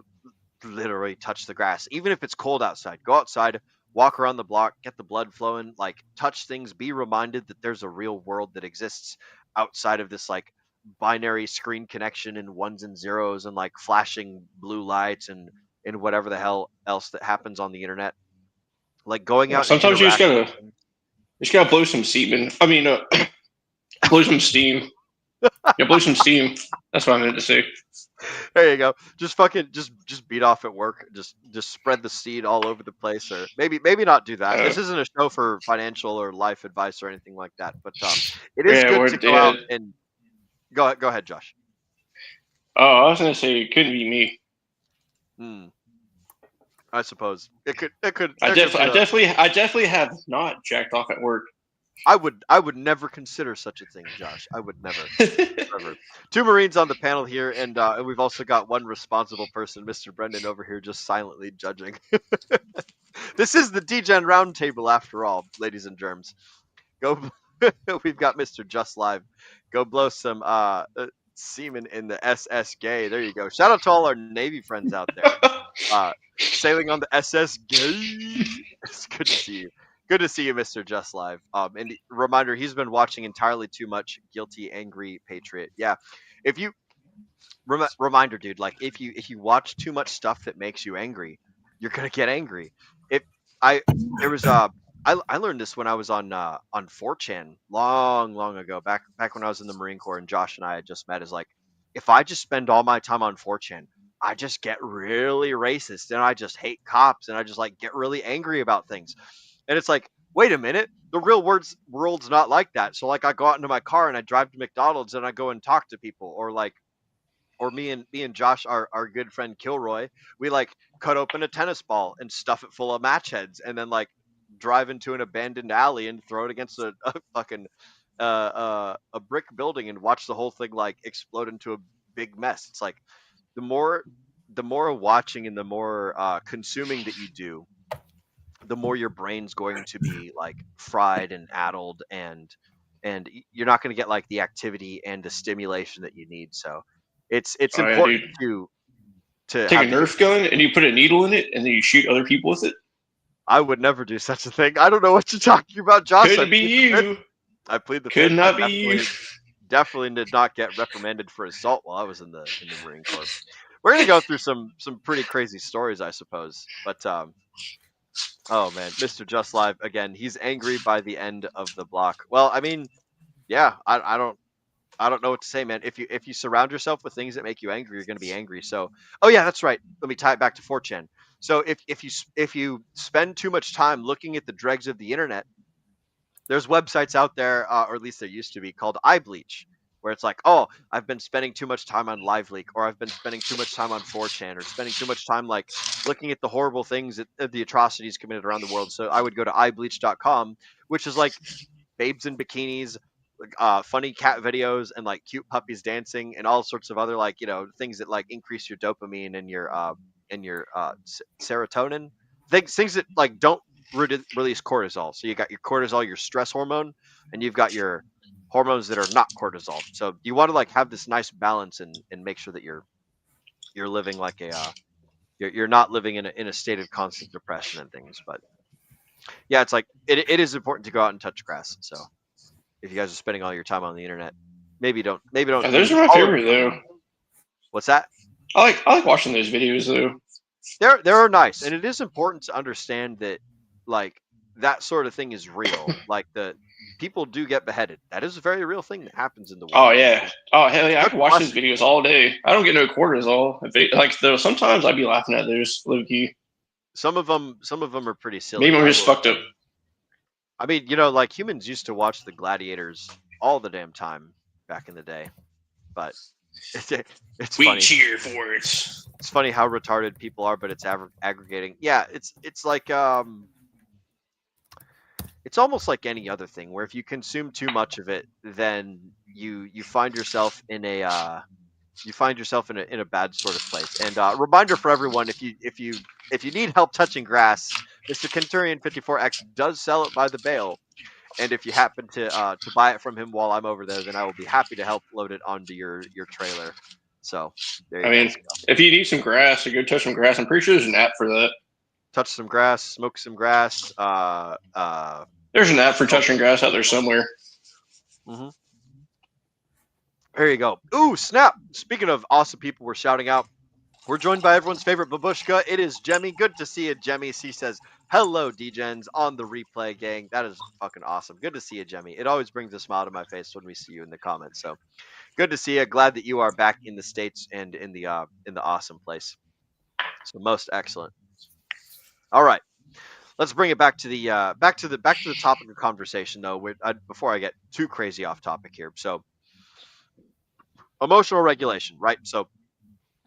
literally touch the grass. Even if it's cold outside, go outside, walk around the block, get the blood flowing, like touch things, be reminded that there's a real world that exists outside of this like binary screen connection and ones and zeros and like flashing blue lights and whatever the hell else that happens on the internet. Like going out Sometimes and you just gotta blow some semen. I mean, blow some steam. Yeah, blow some steam. That's what I meant to say. There you go. Just fucking just beat off at work. Just spread the seed all over the place, or maybe not do that. This isn't a show for financial or life advice or anything like that. But it is good to go out and go ahead, Josh. Oh, I was gonna say it couldn't be me. I suppose it could. I definitely have not jacked off at work. I would never consider such a thing, Josh. I would never. Never. Two Marines on the panel here, and we've also got one responsible person, Mr. Brendan, over here just silently judging. This is the Degen Roundtable, after all, ladies and germs. We've got Mr. Just Live. Go blow some semen in the SS Gay. There you go. Shout out to all our Navy friends out there. Sailing on the SS Gay. It's good to see you. Good to see you, Mr. Just Live. And reminder, he's been watching entirely too much Guilty, Angry, Patriot. Yeah. If you reminder, dude, like if you watch too much stuff that makes you angry, you're gonna get angry. I learned this when I was on 4chan long ago, back when I was in the Marine Corps and Josh and I had just met. Is like, if I just spend all my time on 4chan, I just get really racist and I just hate cops and I just like get really angry about things. And it's like, wait a minute, the real world's not like that. So like I go out into my car and I drive to McDonald's and I go and talk to people, or me and Josh, our good friend Kilroy, we like cut open a tennis ball and stuff it full of match heads and then like drive into an abandoned alley and throw it against a fucking a brick building and watch the whole thing like explode into a big mess. It's like the more watching and the more consuming that you do, the more your brain's going to be like fried and addled, and you're not going to get like the activity and the stimulation that you need. So it's important to take a Nerf gun and you put a needle in it and then you shoot other people with it. I would never do such a thing. I don't know what you're talking about, Josh. Could be you. I plead the fifth. Could not be you. Definitely did not get reprimanded for assault while I was in the Marine Corps. We're gonna go through some pretty crazy stories, I suppose. But oh man, Mr. Just Live again. He's angry by the end of the block. Well, I mean, yeah, I don't know what to say, man. If you surround yourself with things that make you angry, you're gonna be angry. So, oh yeah, that's right. Let me tie it back to 4chan. So if you spend too much time looking at the dregs of the internet, there's websites out there, or at least there used to be, called iBleach, where it's like, oh, I've been spending too much time on LiveLeak, or I've been spending too much time on 4chan, or spending too much time like looking at the horrible things, the atrocities committed around the world. So I would go to iBleach.com, which is like babes in bikinis, funny cat videos, and like cute puppies dancing, and all sorts of other like things that like increase your dopamine and your and your serotonin, things that like don't release cortisol. So you got your cortisol, your stress hormone, and you've got your hormones that are not cortisol. So you want to like have this nice balance and make sure that you're living like a you're not living in a state of constant depression and things. But yeah, it's like it is important to go out and touch grass. So if you guys are spending all your time on the internet, maybe don't. Yeah, those are my favorite though. What's that? I like watching those videos though. They're nice, and it is important to understand that like that sort of thing is real. Like the people do get beheaded. That is a very real thing that happens in the world. Oh yeah. Oh hell yeah. I can watch those videos all day. I don't get no cortisol. Though sometimes I'd be laughing at those low key. Some of them are pretty silly. Maybe I'm just fucked up. I mean, you know, like humans used to watch the gladiators all the damn time back in the day, but it's we funny. Cheer for it. It's funny how retarded people are, but it's aggregating. Yeah, it's like it's almost like any other thing where if you consume too much of it, then you find yourself in a bad sort of place. And reminder for everyone: if you need help touching grass, Mr. Kenturian 54X does sell it by the bale. And if you happen to buy it from him while I'm over there, then I will be happy to help load it onto your trailer. So there you go. If you need some grass, or go touch some grass, I'm pretty sure there's an app for that. Touch some grass, smoke some grass. There's an app for touching grass out there somewhere. Mm-hmm. There you go. Ooh, snap! Speaking of awesome people we're shouting out, we're joined by everyone's favorite babushka. It is Jemmy. Good to see you, Jemmy. He says, hello, D-Gens, on the replay, gang. That is fucking awesome. Good to see you, Jemmy. It always brings a smile to my face when we see you in the comments. So good to see you. Glad that you are back in the States and in the awesome place. So most excellent. All right. Let's bring it back to the topic of conversation, though, before I get too crazy off topic here. So emotional regulation, right? So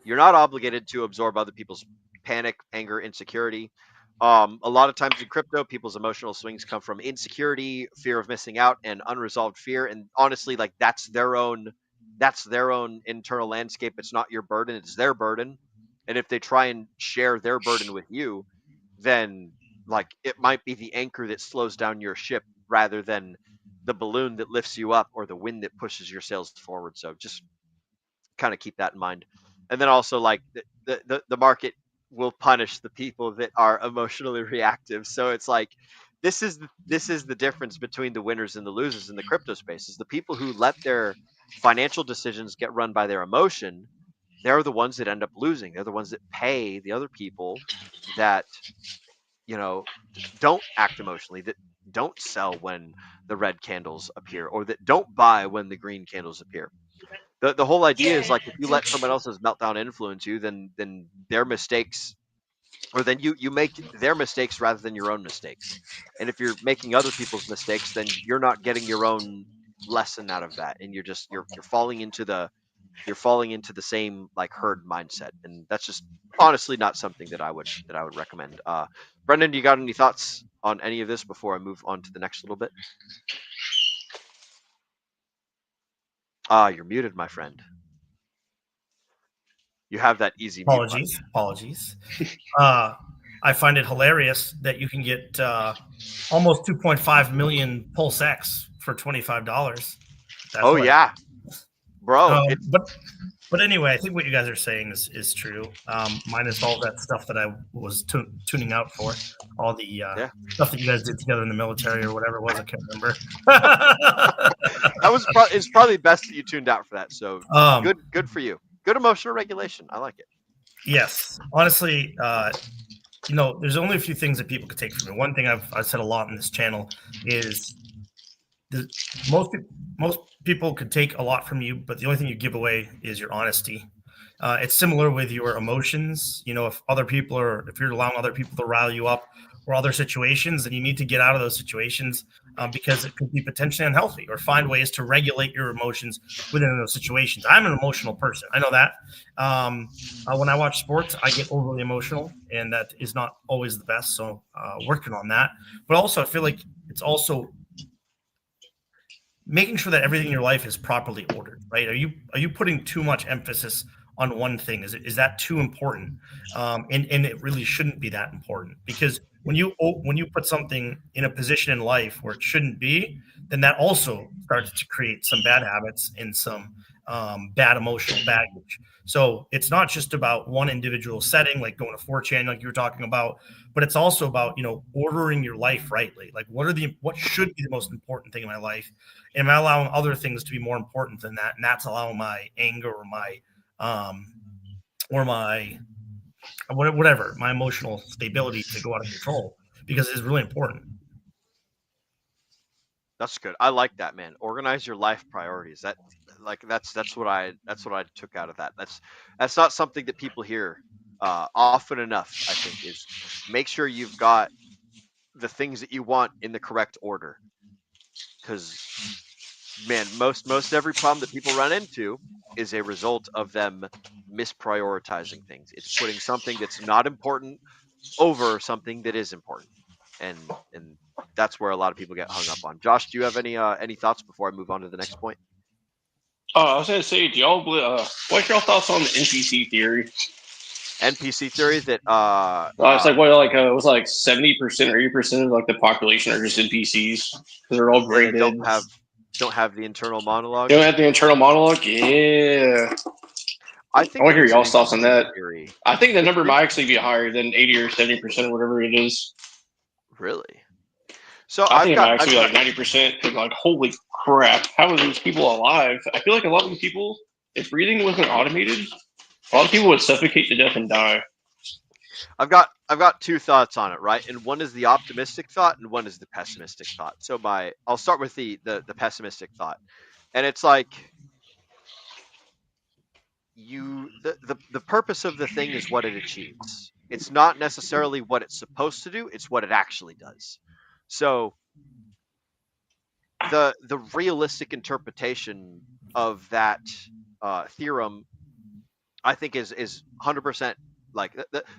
you're not obligated to absorb other people's panic, anger, insecurity. A lot of times in crypto, people's emotional swings come from insecurity, fear of missing out, and unresolved fear. And honestly, like that's their own internal landscape. It's not your burden; it's their burden. And if they try and share their burden with you, then like it might be the anchor that slows down your ship rather than the balloon that lifts you up or the wind that pushes your sails forward. So just kind of keep that in mind. And then also like the market will punish the people that are emotionally reactive. So it's like this is the difference between the winners and the losers in the crypto space. Is the people who let their financial decisions get run by their emotion, they're the ones that end up losing. They're the ones that pay the other people that, you know, don't act emotionally, that don't sell when the red candles appear, or that don't buy when the green candles appear. The whole idea is like if you let someone else's meltdown influence you, then their mistakes, or then you make their mistakes rather than your own mistakes. And if you're making other people's mistakes, then you're not getting your own lesson out of that, and you're falling into the same like herd mindset, and that's just honestly not something that I would recommend. Brendan, do you got any thoughts on any of this before I move on to the next little bit? You're muted, my friend. You have that easy mute button. Apologies. I find it hilarious that you can get almost 2.5 million Pulse X for $25. Yeah, bro. But anyway, I think what you guys are saying is true. Minus all that stuff that I was tuning out for, all the stuff that you guys did together in the military or whatever it was. I can't remember. It's probably best that you tuned out for that. So good for you. Good emotional regulation. I like it. Yes, honestly, there's only a few things that people could take from it. One thing I've said a lot in this channel is most people could take a lot from you, but the only thing you give away is your honesty. It's similar with your emotions. You know, if you're allowing other people to rile you up or other situations, then you need to get out of those situations because it could be potentially unhealthy, or find ways to regulate your emotions within those situations. I'm an emotional person. I know that. When I watch sports, I get overly emotional, and that is not always the best. So working on that. But also, I feel like it's also making sure that everything in your life is properly ordered, right? Are you putting too much emphasis on one thing? Is that too important? And it really shouldn't be that important, because when you put something in a position in life where it shouldn't be, then that also starts to create some bad habits and some bad emotional baggage. So it's not just about one individual setting, like going to 4chan, like you were talking about, but it's also about, ordering your life rightly. Like, what should be the most important thing in my life? And am I allowing other things to be more important than that? And that's allowing my anger or my whatever, my emotional stability to go out of control, because it's really important. That's good. I like that, man. Organize your life priorities. That's what I took out of that. That's not something that people hear often enough. I think is make sure you've got the things that you want in the correct order. Because man, most every problem that people run into is a result of them misprioritizing things. It's putting something that's not important over something that is important, and that's where a lot of people get hung up on. Josh, do you have any thoughts before I move on to the next point? I was gonna say, do y'all what's your thoughts on the NPC theory? NPC theory that it's like what, like it was like 70% or 80% of like the population are just NPCs because they're all graded. Don't have the internal monologue. Don't have the internal monologue. Yeah. I think I want to hear y'all's thoughts on that. Theory. I think the number might actually be higher than 80 or 70% or whatever it is. Really? So I think it might actually be like 90%. Like, holy crap! How are these people alive? I feel like a lot of these people, if breathing wasn't automated, a lot of people would suffocate to death and die. I've got two thoughts on it, right? And one is the optimistic thought, and one is the pessimistic thought. So I'll start with the pessimistic thought, and it's like the purpose of the thing is what it achieves. It's not necessarily what it's supposed to do; it's what it actually does. So the realistic interpretation of that theorem, I think, is 100% like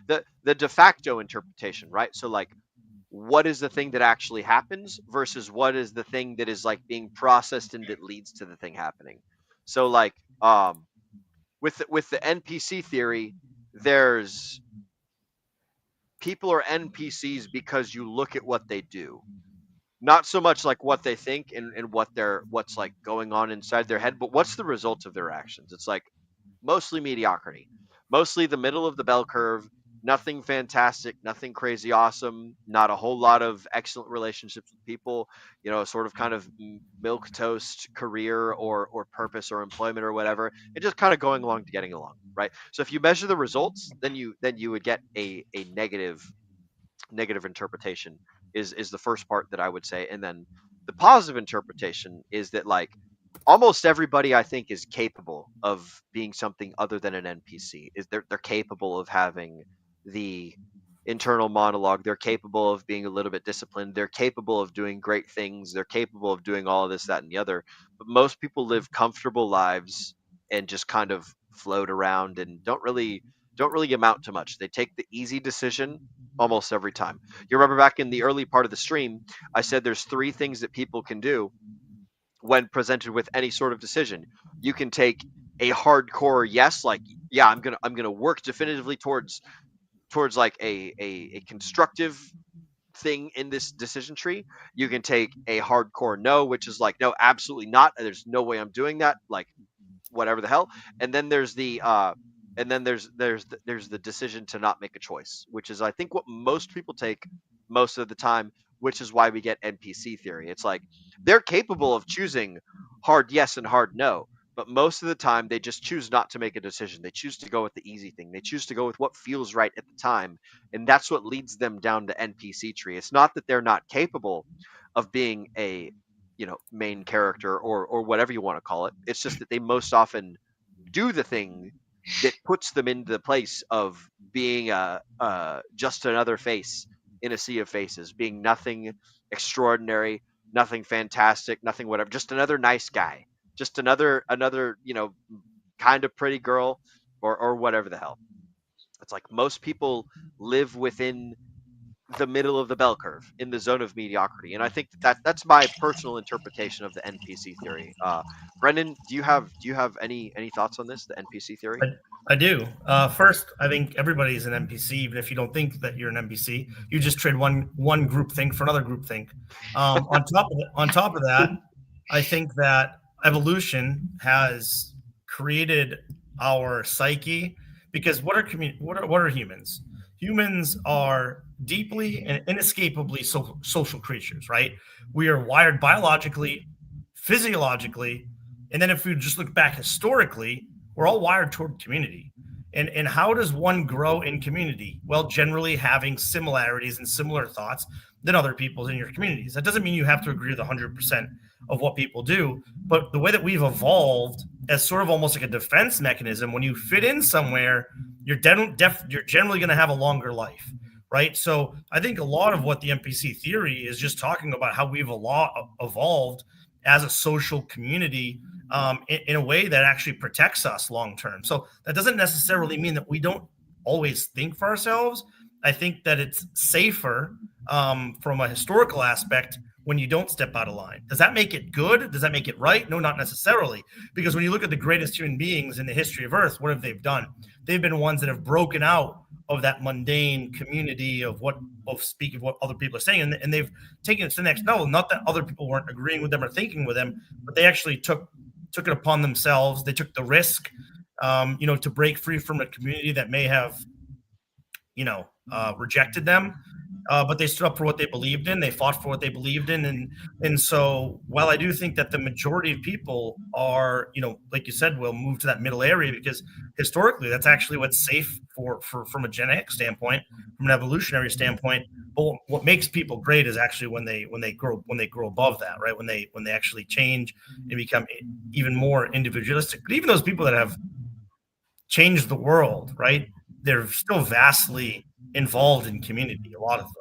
the de facto interpretation, right? So like, what is the thing that actually happens versus what is the thing that is like being processed and that leads to the thing happening. So like with the NPC theory, there's people are NPCs because you look at what they do, not so much like what they think and what's like going on inside their head, but what's the result of their actions. It's like mostly mediocrity, mostly the middle of the bell curve. Nothing fantastic, nothing crazy awesome, not a whole lot of excellent relationships with people, sort of kind of milk toast career or purpose or employment or whatever, and just kind of going along to getting along, right? So if you measure the results, then you would get a negative interpretation is the first part that I would say. And then the positive interpretation is that like almost everybody, I think, is capable of being something other than an NPC. Is they're capable of having the internal monologue. They're capable of being a little bit disciplined. They're capable of doing great things. They're capable of doing all of this, that, and the other. But most people live comfortable lives and just kind of float around and don't really amount to much. They take the easy decision almost every time. You remember back in the early part of the stream, I said there's three things that people can do when presented with any sort of decision. You can take a hardcore yes, like, yeah, I'm gonna work definitively towards like a constructive thing in this decision tree. You can take a hardcore no, which is like, no, absolutely not. There's no way I'm doing that. Like, whatever the hell. And then there's the there's the decision to not make a choice, which is I think what most people take most of the time, which is why we get NPC theory. It's like they're capable of choosing hard yes and hard no, but most of the time they just choose not to make a decision. They choose to go with the easy thing. They choose to go with what feels right at the time, and that's what leads them down the NPC tree. It's not that they're not capable of being a main character or whatever you want to call it. It's just that they most often do the thing that puts them into the place of being just another face in a sea of faces, being nothing extraordinary, nothing fantastic, nothing whatever, just another nice guy, just another kind of pretty girl or whatever the hell. It's like most people live within the middle of the bell curve, in the zone of mediocrity. And I think that's my personal interpretation of the NPC theory. Brendan, do you have any thoughts on this, the NPC theory? I do. First, I think everybody's an NPC, even if you don't think that you're an NPC. You just trade one group think for another group think. On top of that, I think that evolution has created our psyche, because what are humans? Humans are deeply and inescapably social creatures, right? We are wired biologically, physiologically, and then if we just look back historically, we're all wired toward community. And how does one grow in community? Well, generally having similarities and similar thoughts than other people in your communities. That doesn't mean you have to agree with 100% of what people do, but the way that we've evolved as sort of almost like a defense mechanism, when you fit in somewhere, you're generally going to have a longer life, right? So I think a lot of what the NPC theory is just talking about how we've evolved as a social community, in a way that actually protects us long term. So that doesn't necessarily mean that we don't always think for ourselves. I think that it's safer, from a historical aspect, when you don't step out of line. Does that make it good? Does that make it right? No, not necessarily. Because when you look at the greatest human beings in the history of Earth, what have they done? They've been ones that have broken out of that mundane community of speaking of what other people are saying, and they've taken it to the next level. Not that other people weren't agreeing with them or thinking with them, but they actually took it upon themselves. They took the risk, to break free from a community that may have, rejected them. But they stood up for what they believed in. They fought for what they believed in. And so while I do think that the majority of people are, like you said, will move to that middle area, because historically that's actually what's safe from a genetic standpoint, from an evolutionary standpoint. But what makes people great is actually when they grow above that, right? When they actually change and become even more individualistic. But even those people that have changed the world, right? They're still vastly involved in community, a lot of them.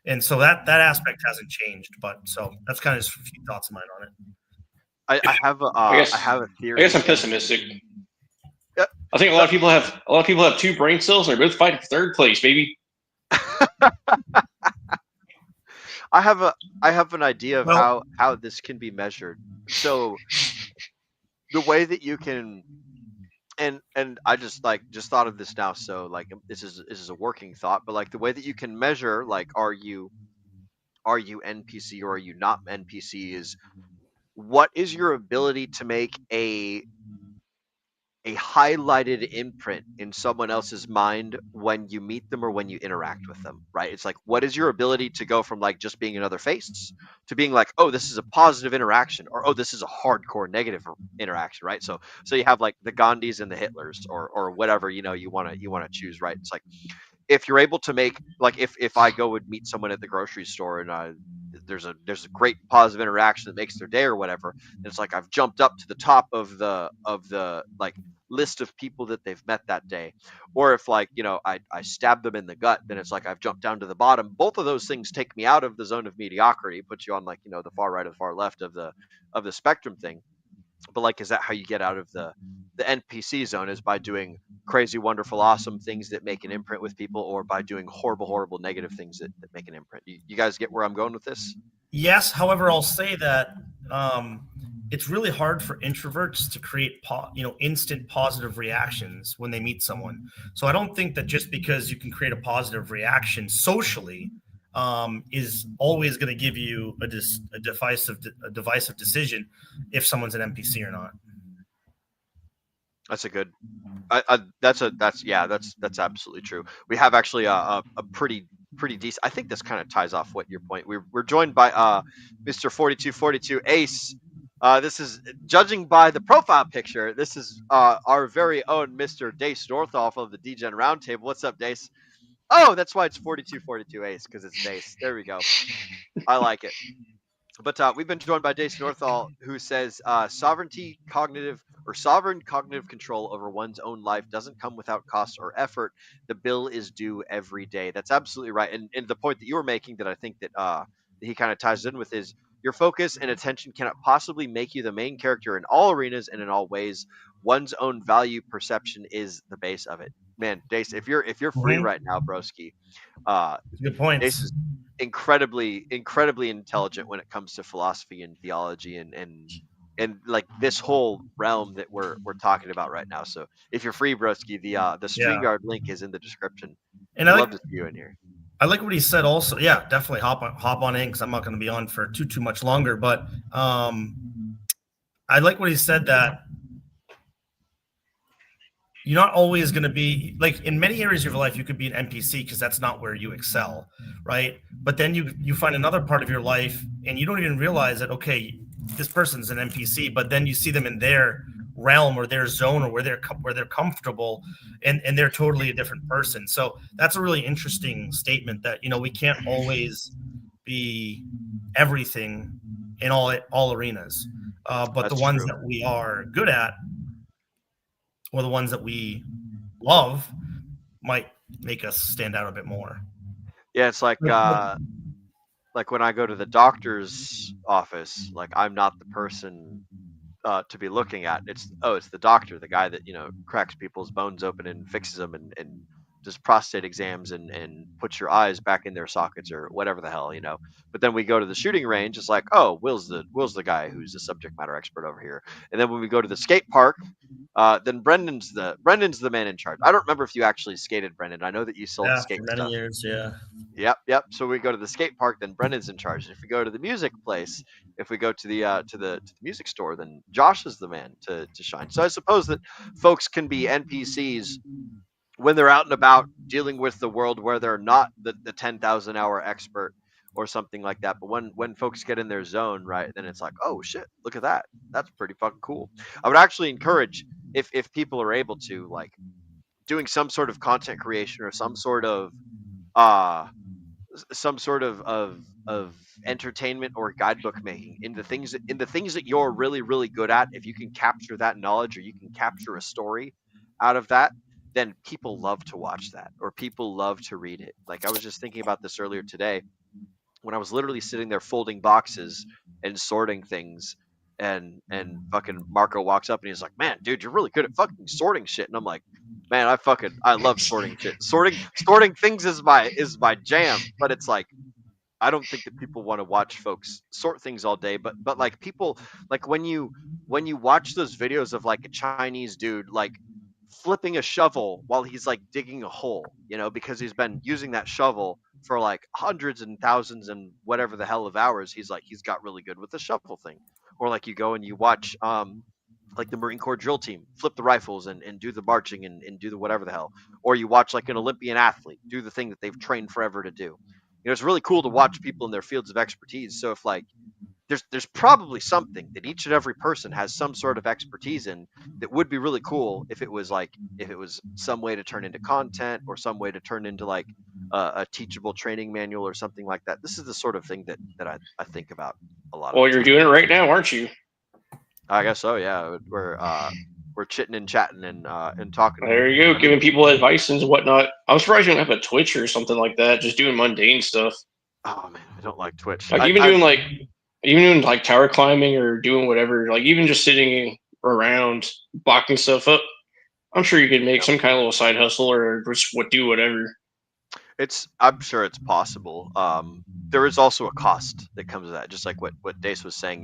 And so that aspect hasn't changed, but so that's kind of just a few thoughts of mine on it. I have a theory. I guess I'm pessimistic. I think a lot of people have two brain cells and they're both fighting for third place, baby. I have an idea of how this can be measured. So the way that you can, and I just thought of this now. So this is a working thought, but the way that you can measure are you NPC or are you not NPC is, what is your ability to make a highlighted imprint in someone else's mind when you meet them or when you interact with them, right? It's what is your ability to go from just being another face to being oh, this is a positive interaction, or oh, this is a hardcore negative interaction, right? So you have the Gandhis and the Hitlers, or whatever you want to choose, right? It's if you're able to make if I go and meet someone at the grocery store and there's a great positive interaction that makes their day or whatever, and it's I've jumped up to the top of the list of people that they've met that day. Or if I stab them in the gut, then it's I've jumped down to the bottom. Both of those things take me out of the zone of mediocrity, put you on the far right or the far left of the spectrum thing. But is that how you get out of the NPC zone, is by doing crazy, wonderful, awesome things that make an imprint with people, or by doing horrible, horrible, negative things that make an imprint? You guys get where I'm going with this? Yes. However, I'll say that it's really hard for introverts to create instant positive reactions when they meet someone. So I don't think that just because you can create a positive reaction socially is always going to give you a divisive decision if someone's an NPC or not. That's a good. That's absolutely true. We have actually a pretty decent. I think this kind of ties off what your point. We're joined by Mr. 4242 Ace. This is, judging by the profile picture, this is our very own Mr. Dace Northoff of the Degen Roundtable. What's up, Dace? Oh, that's why it's 4242 Ace, because it's Dace. There we go. I like it. But we've been joined by Dace Northall, who says sovereign cognitive control over one's own life doesn't come without cost or effort. The bill is due every day. That's absolutely right. And the point that you were making that I think that he kind of ties in with is, your focus and attention cannot possibly make you the main character in all arenas and in all ways. One's own value perception is the base of it. man, Dace, if you're free right now, broski, good point. Dace is incredibly intelligent when it comes to philosophy and theology and like this whole realm that we're talking about right now. So if you're free, broski, the StreamYard link is in the description. And I'd love to see you in here. I like what he said also. Yeah, definitely hop on in because I'm not going to be on for too much longer. But I like what he said, that you're not always going to be like, in many areas of your life, you could be an NPC because that's not where you excel, right? But then you find another part of your life and you don't even realize that, okay, this person's an NPC, but then you see them in their realm or their zone or where they're comfortable, and they're totally a different person. So that's a really interesting statement, that, we can't always be everything in all arenas, but That's the ones true. that we are good at, or the ones that we love, might make us stand out a bit more. Yeah, it's like when I go to the doctor's office, like I'm not the person to be looking at. It's the doctor, the guy that cracks people's bones open and fixes them and does prostate exams and puts your eyes back in their sockets or whatever the hell. But then we go to the shooting range, it's like, oh, Will's the guy who's the subject matter expert over here. And then when we go to the skate park, then Brendan's the man in charge. I don't remember if you actually skated, Brendan. I know that you sold the skate for many stuff. years. Yeah. Yep. So we go to the skate park, then Brendan's in charge. If we go to the music place, if we go to the music store, then Josh is the man to shine. So I suppose that folks can be NPCs when they're out and about dealing with the world, where they're not the 10,000 hour expert or something like that. But when folks get in their zone, right, then it's like, oh shit, look at that. That's pretty fucking cool. I would actually encourage, if people are able to, like, doing some sort of content creation or some sort of entertainment or guidebook making in the things that you're really, really good at. If you can capture that knowledge, or you can capture a story out of that, then people love to watch that, or people love to read it. Like, I was just thinking about this earlier today when I was literally sitting there folding boxes and sorting things, and fucking Marco walks up and he's like, man, dude, you're really good at fucking sorting shit. And I'm like, man, I love sorting shit. Sorting things is my jam. But it's like, I don't think that people want to watch folks sort things all day, but like, people, like, when you watch those videos of like a Chinese dude like flipping a shovel while he's like digging a hole, because he's been using that shovel for like hundreds and thousands and whatever the hell of hours, he's got really good with the shovel thing. Or like, you go and you watch like the Marine Corps drill team flip the rifles and do the marching and do the whatever the hell. Or you watch like an Olympian athlete do the thing that they've trained forever to do. It's really cool to watch people in their fields of expertise. So if like there's probably something that each and every person has some sort of expertise in, that would be really cool if it was some way to turn into content, or some way to turn into like a teachable training manual or something like that. This is the sort of thing that I think about a lot. Well, you're doing it right now, aren't you? I guess so. Yeah, we're chitting and chatting and talking. There you go, giving people advice and whatnot. I'm surprised you don't have a Twitch or something like that. Just doing mundane stuff. Oh man, I don't like Twitch. Like, even doing like tower climbing or doing whatever. Like, even just sitting around blocking stuff up. I'm sure you could make some kind of little side hustle, or just do whatever. I'm sure it's possible. There is also a cost that comes with that, just like what Dace was saying.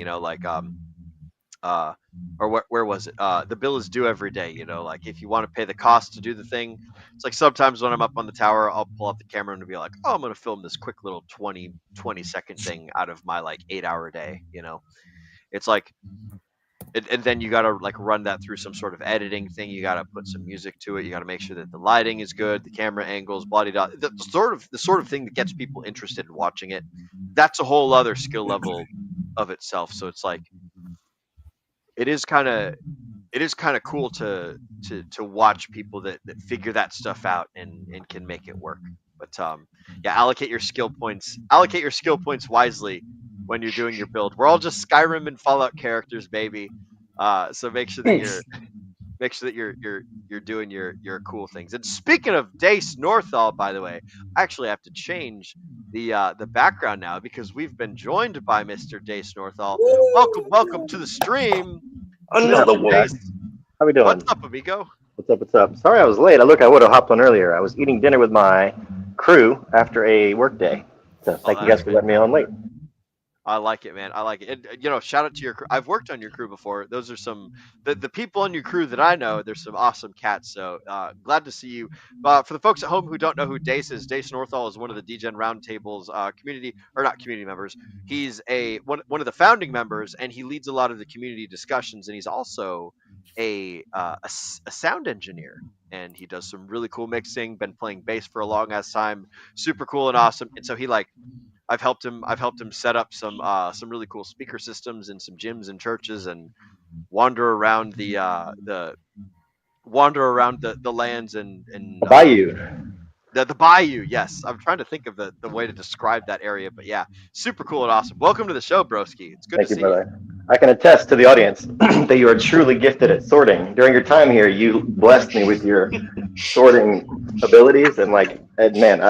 Where was it? The bill is due every day. Like, if you want to pay the cost to do the thing, it's like sometimes when I'm up on the tower, I'll pull out the camera and be like, oh, I'm going to film this quick little 20 second thing out of my like 8-hour day. It's like, and then you got to like run that through some sort of editing thing. You got to put some music to it. You got to make sure that the lighting is good, the camera angles, the sort of thing that gets people interested in watching it. That's a whole other skill level of itself. So it's like, it is kind of cool to watch people that figure that stuff out and can make it work. But yeah, allocate your skill points wisely when you're doing your build. We're all just Skyrim and Fallout characters, baby. So make sure that you're doing your cool things. And speaking of Dace Northall, by the way, I actually have to change the background now, because we've been joined by Mr. Dace Northall. Welcome to the stream. Another one. How we doing? What's up, amigo? What's up? What's up? Sorry I was late. I would have hopped on earlier. I was eating dinner with my crew after a work day. So thank you guys for letting me on late. I like it, man. I like it. And, shout out to your crew. I've worked on your crew before. Those are the people on your crew that I know. There's some awesome cats. So glad to see you. For the folks at home who don't know who Dace is, Dace Northall is one of the Degen Roundtable's community members. He's one of the founding members, and he leads a lot of the community discussions. And he's also a sound engineer, and he does some really cool mixing. Been playing bass for a long ass time. Super cool and awesome. And so I've helped him set up some really cool speaker systems in some gyms and churches, and wander around the lands and the bayou. The bayou. Yes, I'm trying to think of the way to describe that area, but yeah, super cool and awesome. Welcome to the show, broski. It's good to see you. I can attest to the audience that you are truly gifted at sorting. During your time here, you blessed me with your sorting abilities, and man,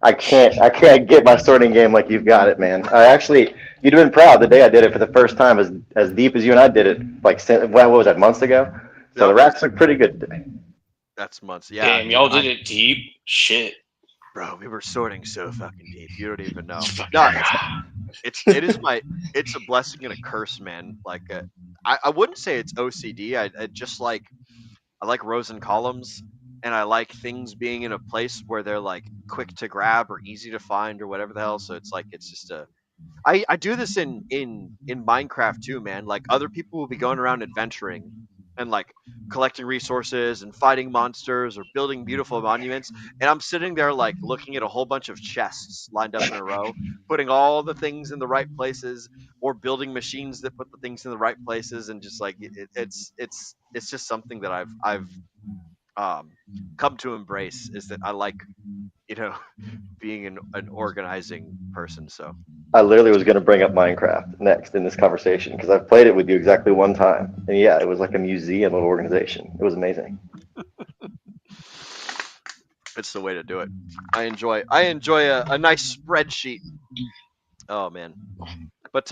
I can't get my sorting game like you've got it, man. You'd have been proud the day I did it for the first time, as deep as you and I did it, what was that, months ago? So the racks look pretty good today. That's months, yeah. Damn, y'all did it deep? Shit. Bro, we were sorting so fucking deep. You don't even know. No, it's a blessing and a curse, man. I wouldn't say it's OCD. I just I like rows and columns, and I like things being in a place where they're quick to grab or easy to find or whatever the hell. So it's just I do this in Minecraft too, man. Other people will be going around adventuring and collecting resources and fighting monsters or building beautiful monuments, and I'm sitting there looking at a whole bunch of chests lined up in a row, putting all the things in the right places, or building machines that put the things in the right places, and just it's just something that I've come to embrace, is that I like being an organizing person. So I literally was going to bring up Minecraft next in this conversation, because I've played it with you exactly one time, and yeah, it was like a museum of organization. It was amazing. It's the way to do it. I enjoy a nice spreadsheet. Oh man. But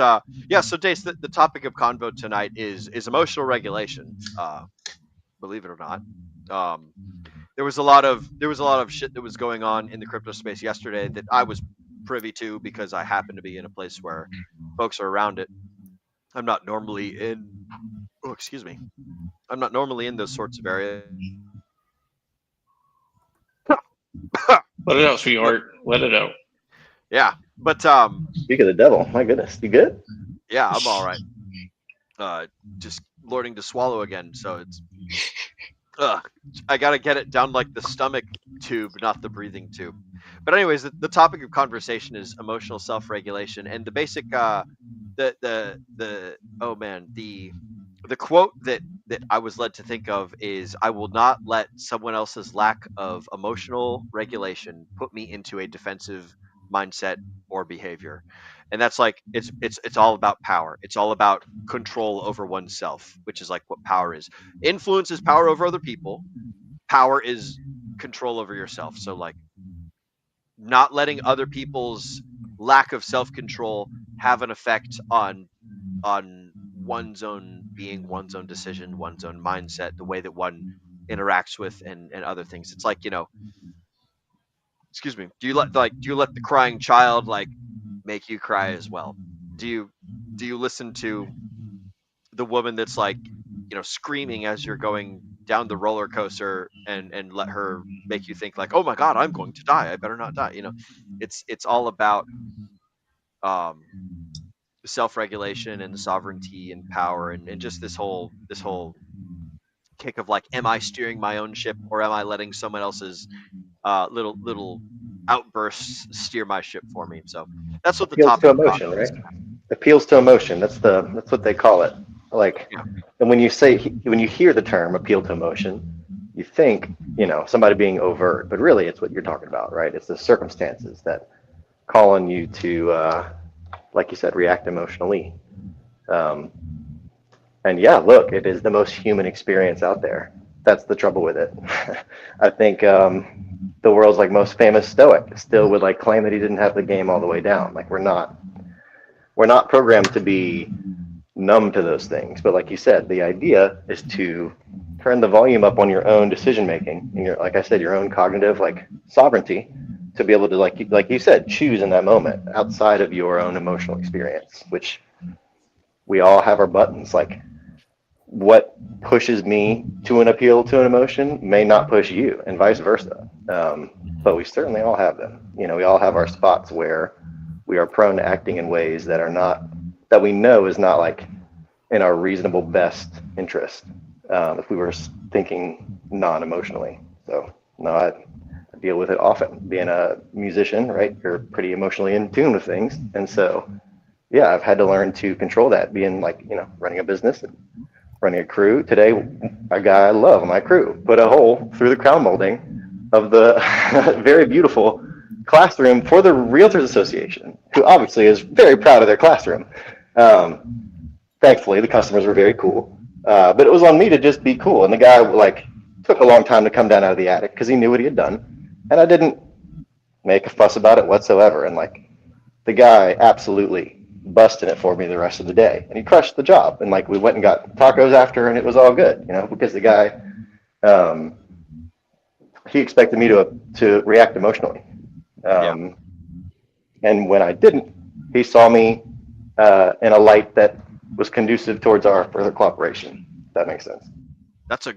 yeah, so Dace, the topic of convo tonight is emotional regulation. Believe it or not. There was a lot of shit that was going on in the crypto space yesterday that I was privy to, because I happen to be in a place where folks are around it. I'm not normally in those sorts of areas. Let it out, sweetheart. Let it out. Yeah, but speak of the devil, my goodness, you good? Yeah, I'm all right. Just learning to swallow again, so it's I gotta get it down the stomach tube, not the breathing tube. But anyways, the topic of conversation is emotional self-regulation, and the basic the quote that I was led to think of is, I will not let someone else's lack of emotional regulation put me into a defensive mindset or behavior. And that's it's all about power. It's all about control over oneself, which is what power is. Influence is power over other people. Power is control over yourself. So not letting other people's lack of self-control have an effect on one's own being, one's own decision, one's own mindset, the way that one interacts with and other things. It's excuse me, do you let the crying child make you cry as well? Do you listen to the woman that's screaming as you're going down the roller coaster and let her make you think oh my god, I'm going to die, I better not die? It's all about self-regulation and sovereignty and power, and just this whole kick of am I steering my own ship, or am I letting someone else's little outbursts steer my ship for me? So that's what the appeals topic to emotion, right? Appeals to emotion. That's what they call it. And when you hear the term appeal to emotion, you think somebody being overt, but really it's what you're talking about, right? It's the circumstances that call on you to like you said, react emotionally. And yeah, look, it is the most human experience out there. That's the trouble with it. I think the world's most famous stoic still would claim that he didn't have the game all the way down. We're not programmed to be numb to those things. But like you said, the idea is to turn the volume up on your own decision making and your, like I said, your own cognitive like sovereignty to be able to like you said, choose in that moment outside of your own emotional experience, which we all have our buttons. Like what pushes me to an appeal to an emotion may not push you, and vice versa. But we certainly all have them. You know, we all have our spots where we are prone to acting in ways that are not, that we know is not like in our reasonable best interest, if we were thinking non-emotionally. So no, I deal with it often. Being a musician, right, you're pretty emotionally in tune with things, and so yeah, I've had to learn to control that. Being like, you know, running a business and running a crew. Today, a guy I love on my crew put a hole through the crown molding of the very beautiful classroom for the Realtors Association, who obviously is very proud of their classroom. Thankfully, the customers were very cool, but it was on me to just be cool. And the guy like took a long time to come down out of the attic because he knew what he had done, and I didn't make a fuss about it whatsoever. And like the guy absolutely busted it for me the rest of the day, and he crushed the job. And like we went and got tacos after, and it was all good, you know, because the guy he expected me to react emotionally. And when I didn't, he saw me in a light that was conducive towards our further cooperation. If that makes sense. That's a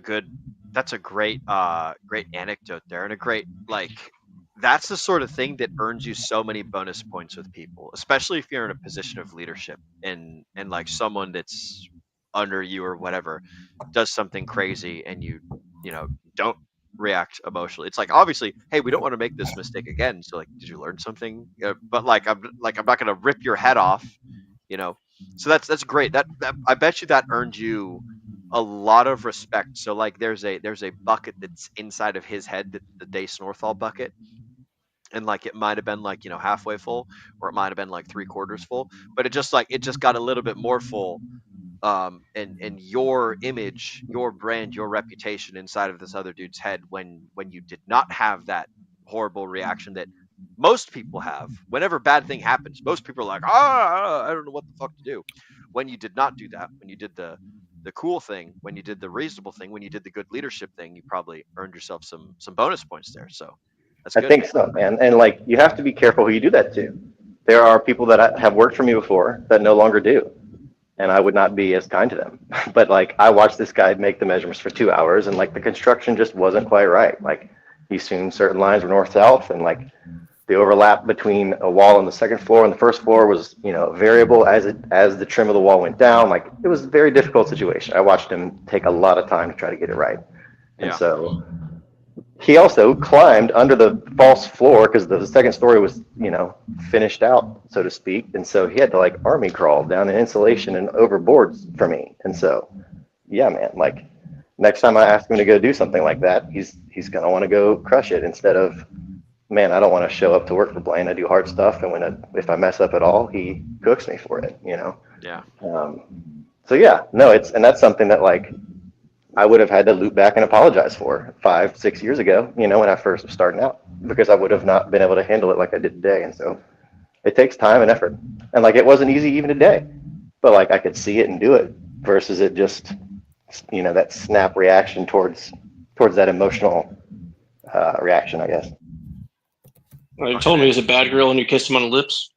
great anecdote there, and a great, like, that's the sort of thing that earns you so many bonus points with people, especially if you're in a position of leadership and like someone that's under you or whatever does something crazy and you know, don't react emotionally. It's like, obviously, hey, we don't want to make this mistake again. So like, did you learn something? But like, I'm not gonna rip your head off, you know. So that's great. That I bet you that earned you a lot of respect. So like, there's a bucket that's inside of his head, that the Dace Northall bucket, and like it might have been like, you know, halfway full, or it might have been like 3/4 full, but it just got a little bit more full. And your image, your brand, your reputation inside of this other dude's head, when you did not have that horrible reaction that most people have whenever bad thing happens. Most people are like, I don't know what the fuck to do. When you did not do that, when you did the cool thing, when you did the reasonable thing, when you did the good leadership thing, you probably earned yourself some bonus points there. So that's good. I think so, man. And like, you have to be careful who you do that to. There are people that have worked for me before that no longer do, and I would not be as kind to them. But like, I watched this guy make the measurements for 2 hours, and like the construction just wasn't quite right. Like, he assumed certain lines were north-south, and like the overlap between a wall on the second floor and the first floor was, you know, variable as the trim of the wall went down. Like, it was a very difficult situation. I watched him take a lot of time to try to get it right. And so he also climbed under the false floor because the second story was, you know, finished out, so to speak. And so he had to like army crawl down in insulation and over boards for me. And so, yeah, man, like next time I ask him to go do something like that, he's going to want to go crush it instead of, man, I don't want to show up to work for Blaine. I do hard stuff. And if I mess up at all, he cooks me for it, you know? Yeah. So yeah, no, and that's something that like, I would have had to loop back and apologize for 5-6 years ago, you know, when I first was starting out, because I would have not been able to handle it like I did today. And so it takes time and effort. And like, it wasn't easy even today, but like I could see it and do it versus it just, you know, that snap reaction towards that emotional reaction, I guess. Well, you told me he was a bad girl and you kissed him on the lips.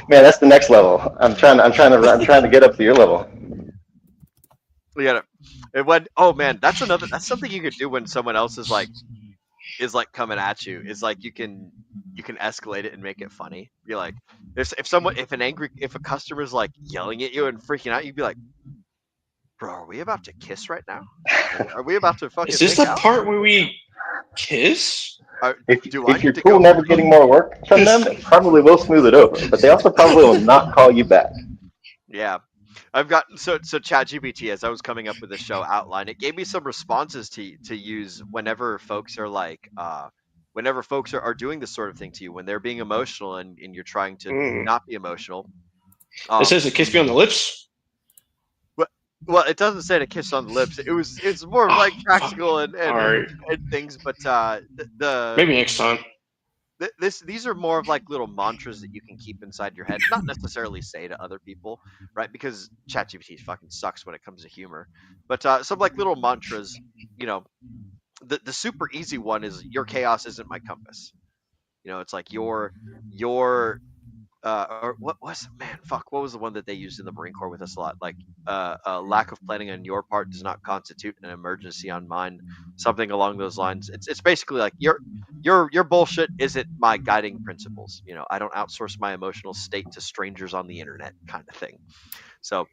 Man, that's the next level. I'm trying to get up to your level. We got it. Oh man, that's something you could do when someone else is like coming at you. Is like, you can escalate it and make it funny. Be like, if a customer's like yelling at you and freaking out, you'd be like, bro, are we about to kiss right now? Are we about to fucking? Is this the part where we kiss? If you're cool never getting more work from them, they probably will smooth it over, but they also probably will not call you back. Yeah. I've got so ChatGPT, as I was coming up with the show outline, it gave me some responses to use whenever folks are like whenever folks are doing this sort of thing to you, when they're being emotional and you're trying to not be emotional. It says to kiss me on the lips. Well, it doesn't say to kiss on the lips. It's more like practical and things, but the maybe next time. these are more of like little mantras that you can keep inside your head, not necessarily say to other people, right? Because ChatGPT fucking sucks when it comes to humor. But some like little mantras, you know, the super easy one is your chaos isn't my compass. You know, it's like your or what was what was the one that they used in the Marine Corps with us a lot? Like lack of planning on your part does not constitute an emergency on mine. Something along those lines. It's basically like your bullshit isn't my guiding principles. You know, I don't outsource my emotional state to strangers on the internet, kind of thing. So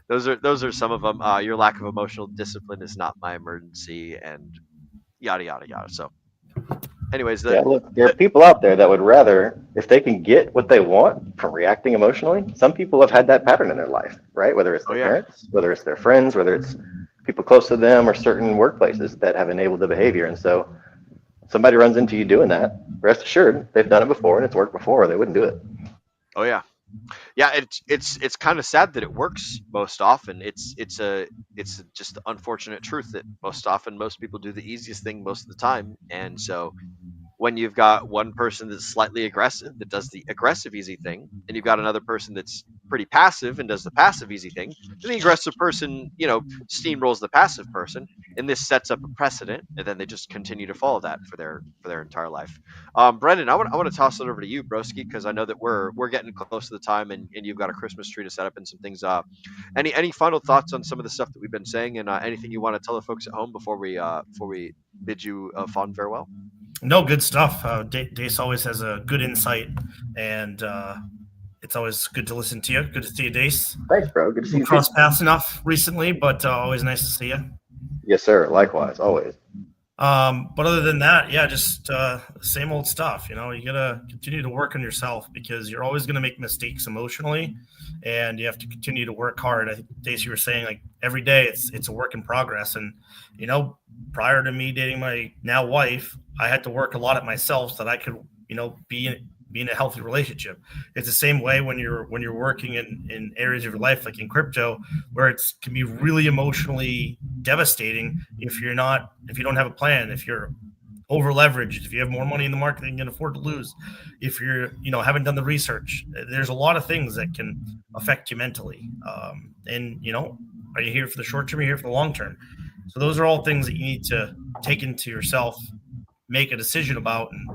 those are some of them. Your lack of emotional discipline is not my emergency, and yada yada yada. So, anyways, look, there are people out there that would rather, if they can get what they want from reacting emotionally. Some people have had that pattern in their life, right? Whether it's their parents, whether it's their friends, whether it's people close to them, or certain workplaces that have enabled the behavior. And so, somebody runs into you doing that, rest assured they've done it before and it's worked before, or they wouldn't do it. Oh yeah. Yeah, it's kind of sad that it works most often. It's just the unfortunate truth that most often most people do the easiest thing most of the time, and so when you've got one person that's slightly aggressive that does the aggressive easy thing, and you've got another person that's pretty passive and does the passive easy thing, and the aggressive person, you know, steamrolls the passive person, and this sets up a precedent, and then they just continue to follow that for their entire life. Brendan, I want to toss it over to you, broski, because I know that we're getting close to the time, and you've got a Christmas tree to set up and some things. Any final thoughts on some of the stuff that we've been saying, and anything you want to tell the folks at home before we bid you a fond farewell? No, good stuff. Dace always has a good insight, and it's always good to listen to you. Good to see you, Dace. Thanks, bro. Good to see you. Cross paths enough recently, but always nice to see you. Yes, sir. Likewise, always. But other than that, yeah, just same old stuff. You know, you gotta continue to work on yourself because you're always gonna make mistakes emotionally, and you have to continue to work hard. I think, Dace, you were saying like every day it's a work in progress, and you know, prior to me dating my now wife, I had to work a lot at myself so that I could, you know, be in a healthy relationship. It's the same way when you're working in areas of your life, like in crypto, where it can be really emotionally devastating if you don't have a plan, if you're over leveraged, if you have more money in the market than you can afford to lose, if you're, you know, haven't done the research. There's a lot of things that can affect you mentally. And you know, are you here for the short term? Are you here for the long term? So those are all things that you need to take into yourself, make a decision about, and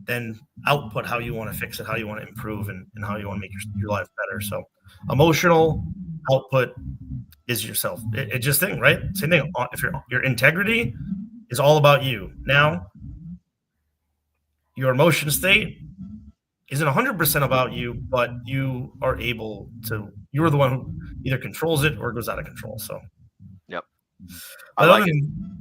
then output how you want to fix it, how you want to improve, and how you want to make your life better. So emotional output is yourself. It's just thing, right? Same thing. If your integrity is all about you. Now, your emotion state isn't 100% about you, but you are able to, you're the one who either controls it or goes out of control. So, yep. Other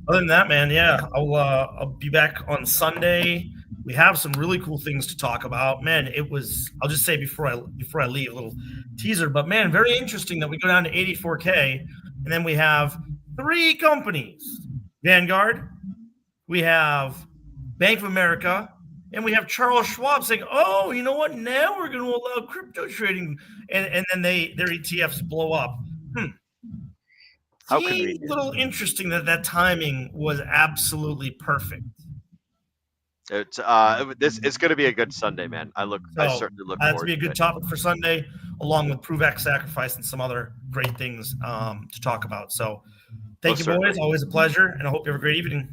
than that, man, yeah, I'll be back on Sunday. We have some really cool things to talk about. Man, I'll just say before I leave, a little teaser, but man, very interesting that we go down to 84K, and then we have 3 companies: Vanguard, we have Bank of America, and we have Charles Schwab saying, oh, you know what, now we're going to allow crypto trading, and then their ETFs blow up. How convenient. A little interesting that timing was absolutely perfect. It's going to be a good Sunday, man. I certainly look forward to it. That's be a good topic for Sunday, along with Prove X Sacrifice and some other great things to talk about. So thank you, boys. Always a pleasure, and I hope you have a great evening.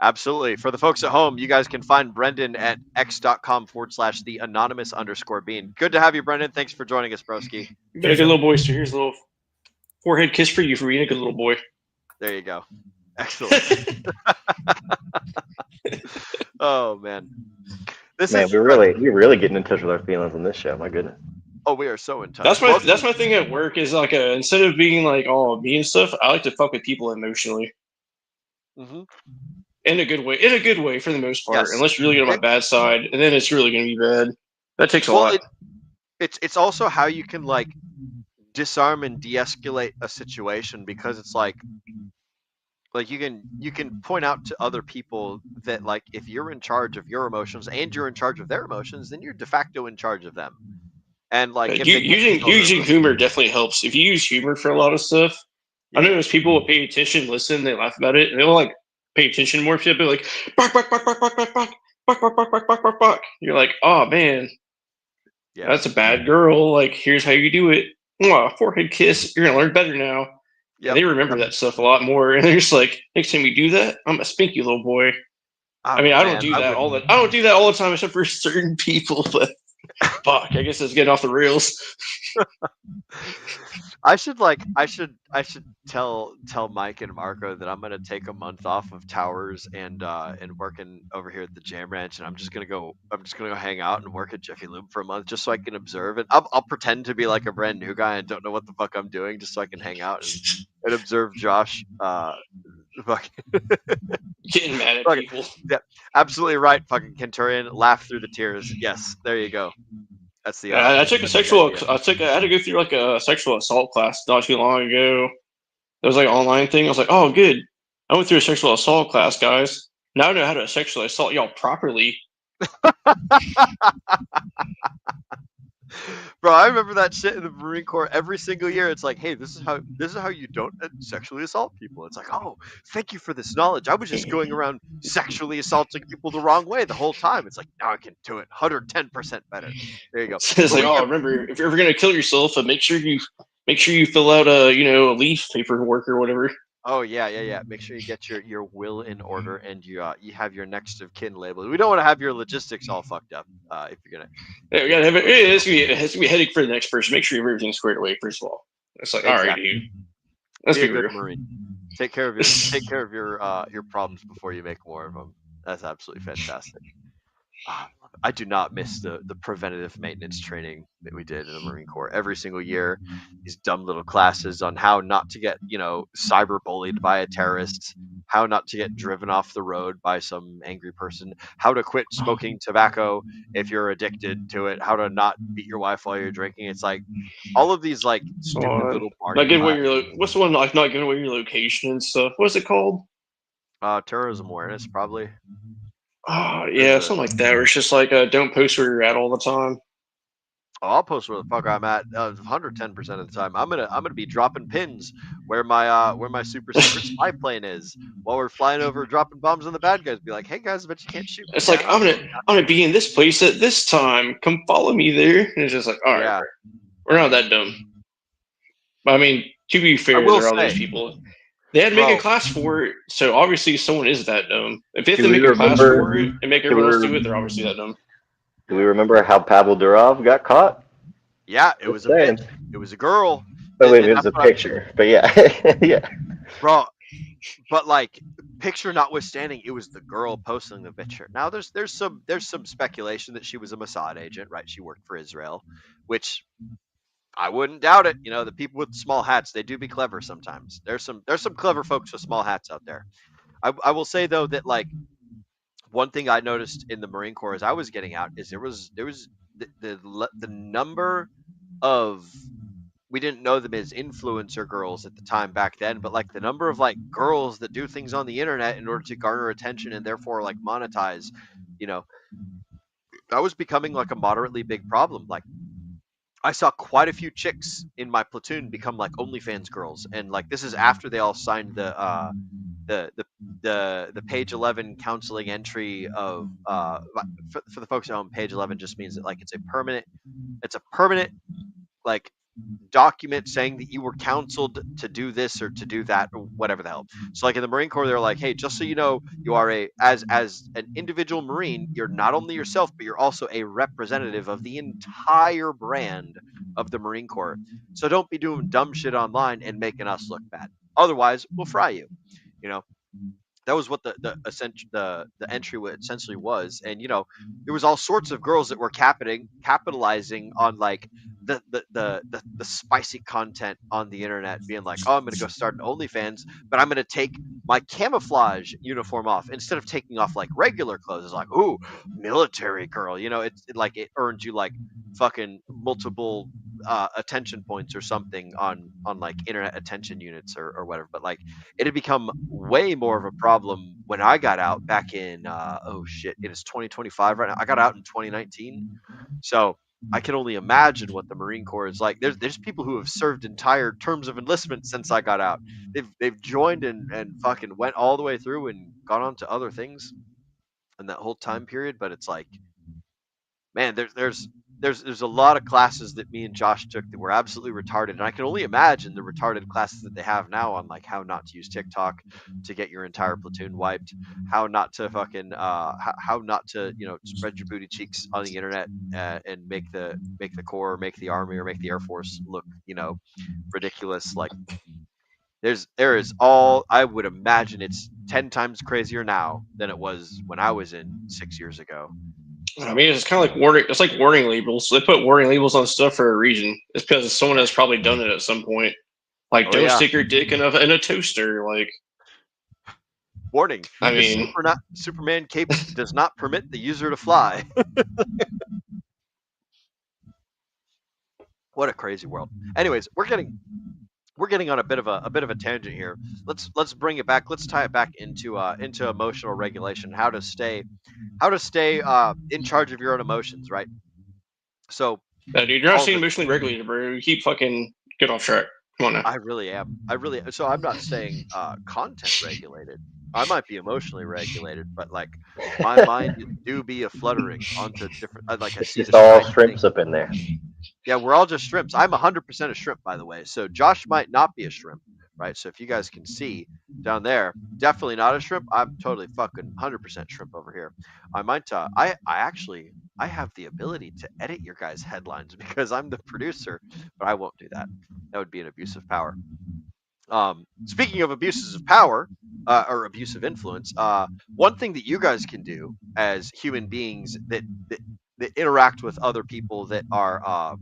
Absolutely. For the folks at home, you guys can find Brendan at x.com/the_anonymous_bean. Good to have you, Brendan. Thanks for joining us, broski. You got a good little boy, so here's a little forehead kiss for you for being a good little boy. There you go. Excellent. Oh man, we're really getting in touch with our feelings on this show. My goodness. Oh, we are so in touch. That's my thing at work is like instead of being like all me and stuff, I like to fuck with people emotionally. Mm-hmm. In a good way for the most part. Yes. Unless you really get on my bad side, and then it's really going to be bad. That takes a lot. It's also how you can like disarm and de-escalate a situation, because it's like you can point out to other people that like if you're in charge of your emotions and you're in charge of their emotions, then you're de facto in charge of them. And like using humor definitely helps. If you use humor for a lot of stuff, I know there's people who pay attention, listen, they laugh about it, and they'll like pay attention more. If you be like, bark, bark, bark, bark, bark, bark, bark. Buck. You're like, oh man, Yeah. that's a bad girl. Like, here's how you do it. Mwah, forehead kiss. You're gonna learn better now. Yeah, they remember that stuff a lot more, and they're just like, next time you do that, I'm gonna spank you, little boy. I mean, I don't do that all the time, except for certain people. But fuck, I guess it's getting off the rails. I should tell Mike and Marco that I'm gonna take a month off of towers and working over here at the Jam Ranch, and I'm just gonna go hang out and work at Jiffy Lube for a month just so I can observe it. I'll pretend to be like a brand new guy and don't know what the fuck I'm doing just so I can hang out and observe Josh. Getting mad at people. Yeah, absolutely right. Fucking Kenturian, laugh through the tears. Yes, there you go. That's the. I took a sexual. I had to go through like a sexual assault class not too long ago. It was like an online thing. I was like, oh, good. I went through a sexual assault class, guys. Now I know how to sexually assault y'all properly. Bro, I remember that shit in the Marine Corps every single year. It's like, hey, this is how you don't sexually assault people. It's like, oh, thank you for this knowledge. I was just going around sexually assaulting people the wrong way the whole time. It's like, now I can do it 110% better. There you go. It's like, oh, remember, if you're ever gonna kill yourself, make sure you fill out a leaf paperwork or whatever. Oh yeah. Make sure you get your will in order and you have your next of kin labeled. We don't want to have your logistics all fucked up. If you're gonna, yeah, we gotta have it. It has to be a headache for the next person. Make sure you have everything squared away first of all. It's like, all right, dude. Let's be be a good real. Marine. Take care of your problems before you make more of them. That's absolutely fantastic. I do not miss the preventative maintenance training that we did in the Marine Corps every single year. These dumb little classes on how not to get, cyber bullied by a terrorist, how not to get driven off the road by some angry person, how to quit smoking tobacco if you're addicted to it, how to not beat your wife while you're drinking. It's like all of these like stupid little not giving away what's the one like not giving away your location and stuff? What's it called? Terrorism awareness, probably. Oh yeah, something like that. Where it's just like, don't post where you're at all the time. Oh, I'll post where the fuck I'm at 110% of the time. I'm gonna be dropping pins where my super secret spy plane is while we're flying over, dropping bombs on the bad guys. Be like, hey guys, I bet you can't shoot. It's like I'm gonna be in this place at this time. Come follow me there. And it's just like, all right, we're not that dumb. I mean, to be fair, there are those people. They had to make a class for it, so obviously someone is that dumb. If they have to make a class for it and make everyone else do it, they're obviously that dumb. Do we remember how Pavel Durov got caught? Yeah, it was it was a girl. It was a picture, but yeah, yeah. Bro, but like, picture notwithstanding, it was the girl posting the picture. Now there's some speculation that she was a Mossad agent, right? She worked for Israel, which I wouldn't doubt it. The people with small hats, they do be clever sometimes. There's some clever folks with small hats out there. I will say though that like one thing I noticed in the Marine Corps as I was getting out is there was the number of, we didn't know them as influencer girls at the time back then, but like the number of like girls that do things on the internet in order to garner attention and therefore like monetize, that was becoming like a moderately big problem. Like I saw quite a few chicks in my platoon become like OnlyFans girls, and like this is after they all signed the page 11 counseling entry of for the folks at home. Page 11 just means that like it's a permanent like document saying that you were counseled to do this or to do that or whatever the hell. So like in the Marine Corps, they're like, hey, just so you know, you are as an individual Marine, you're not only yourself, but you're also a representative of the entire brand of the Marine Corps. So don't be doing dumb shit online and making us look bad. Otherwise, we'll fry you. That was what the entry essentially was, and there was all sorts of girls that were capitalizing on like the spicy content on the internet, being like, oh, I'm gonna go start an OnlyFans, but I'm gonna take my camouflage uniform off instead of taking off like regular clothes. It's like, ooh, military girl, it earns you like fucking multiple attention points or something on like internet attention units or whatever. But like it had become way more of a problem when I got out back in it is 2025 right now. I got out in 2019, so I can only imagine what the Marine Corps is like. There's people who have served entire terms of enlistment since I got out. They've joined and fucking went all the way through and gone on to other things. in that whole time period. But it's like, man, there's a lot of classes that me and Josh took that were absolutely retarded, and I can only imagine the retarded classes that they have now on like how not to use TikTok to get your entire platoon wiped, how not to fucking how not to spread your booty cheeks on the internet and make the Corps, make the Army, or make the Air Force look ridiculous. Like there is all, I would imagine it's 10 times crazier now than it was when I was in 6 years ago. I mean, it's kind of like warning. It's like warning labels. They put warning labels on stuff for a reason. It's because someone has probably done it at some point. Like, don't stick your dick in a toaster. Like, warning. I mean, Superman cape does not permit the user to fly. What a crazy world. Anyways, we're getting on a bit of a tangent here. Let's bring it back. Let's tie it back into emotional regulation. How to stay in charge of your own emotions, right? So, dude, you're not staying emotionally regulated, bro. You keep fucking get off track. Come on now. I really am. So I'm not saying content regulated. I might be emotionally regulated, but like my mind do be a fluttering onto different. Like it's just all shrimps up in there. Yeah, we're all just shrimps. I'm 100% a shrimp, by the way. So Josh might not be a shrimp, right? So if you guys can see down there, definitely not a shrimp. I'm totally fucking 100% shrimp over here. I might. I have the ability to edit your guys' headlines because I'm the producer, but I won't do that. That would be an abuse of power. Speaking of abuses of power or abuse of influence, one thing that you guys can do as human beings that interact with other people that are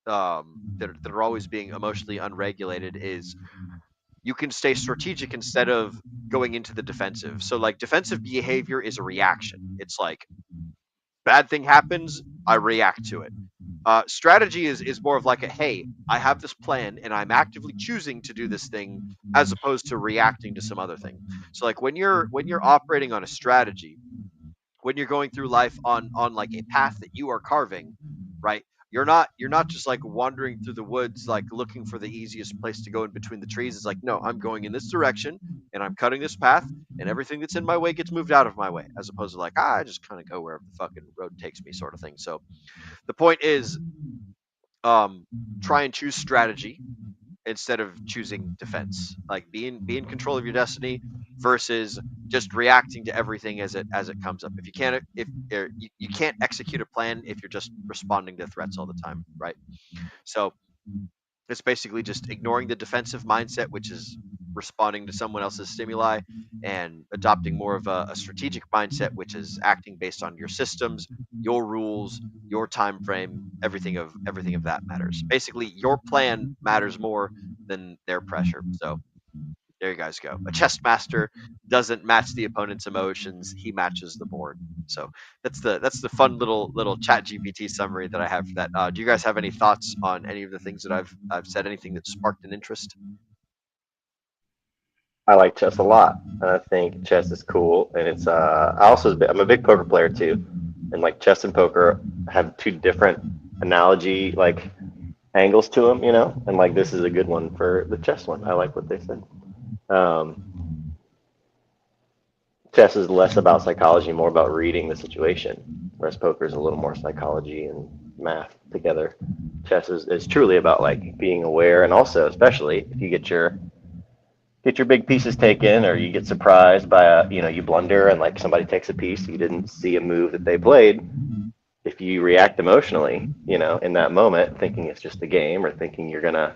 that are always being emotionally unregulated is you can stay strategic instead of going into the defensive. So like defensive behavior is a reaction. It's like bad thing happens, I react to it. Strategy is more of like a, hey, I have this plan and I'm actively choosing to do this thing as opposed to reacting to some other thing. So like when you're operating on a strategy, when you're going through life on like a path that you are carving, right? You're not just like wandering through the woods like looking for the easiest place to go in between the trees. It's like, no, I'm going in this direction and I'm cutting this path and everything that's in my way gets moved out of my way, as opposed to like, I just kind of go wherever the fucking road takes me sort of thing. So the point is try and choose strategy instead of choosing defense. Like be in control of your destiny versus just reacting to everything as it comes up. If you can't execute a plan if you're just responding to threats all the time, right? So it's basically just ignoring the defensive mindset, which is responding to someone else's stimuli, and adopting more of a strategic mindset, which is acting based on your systems, your rules, your time frame. Everything of that matters. Basically, your plan matters more than their pressure. So there you guys go. A chess master doesn't match the opponent's emotions; he matches the board. So that's the fun little chat GPT summary that I have for that. Do you guys have any thoughts on any of the things that I've said? Anything that sparked an interest? I like chess a lot, and I think chess is cool. And it's I'm a big poker player too, and like chess and poker have two different analogy like angles to them, and like this is a good one for the chess one. I like what they said. Chess is less about psychology, more about reading the situation, whereas poker is a little more psychology and math together. Chess is truly about like being aware, and also especially if you get your big pieces taken, or you get surprised by you blunder and like somebody takes a piece, you didn't see a move that they played. If you react emotionally, in that moment, thinking it's just a game, or thinking you're gonna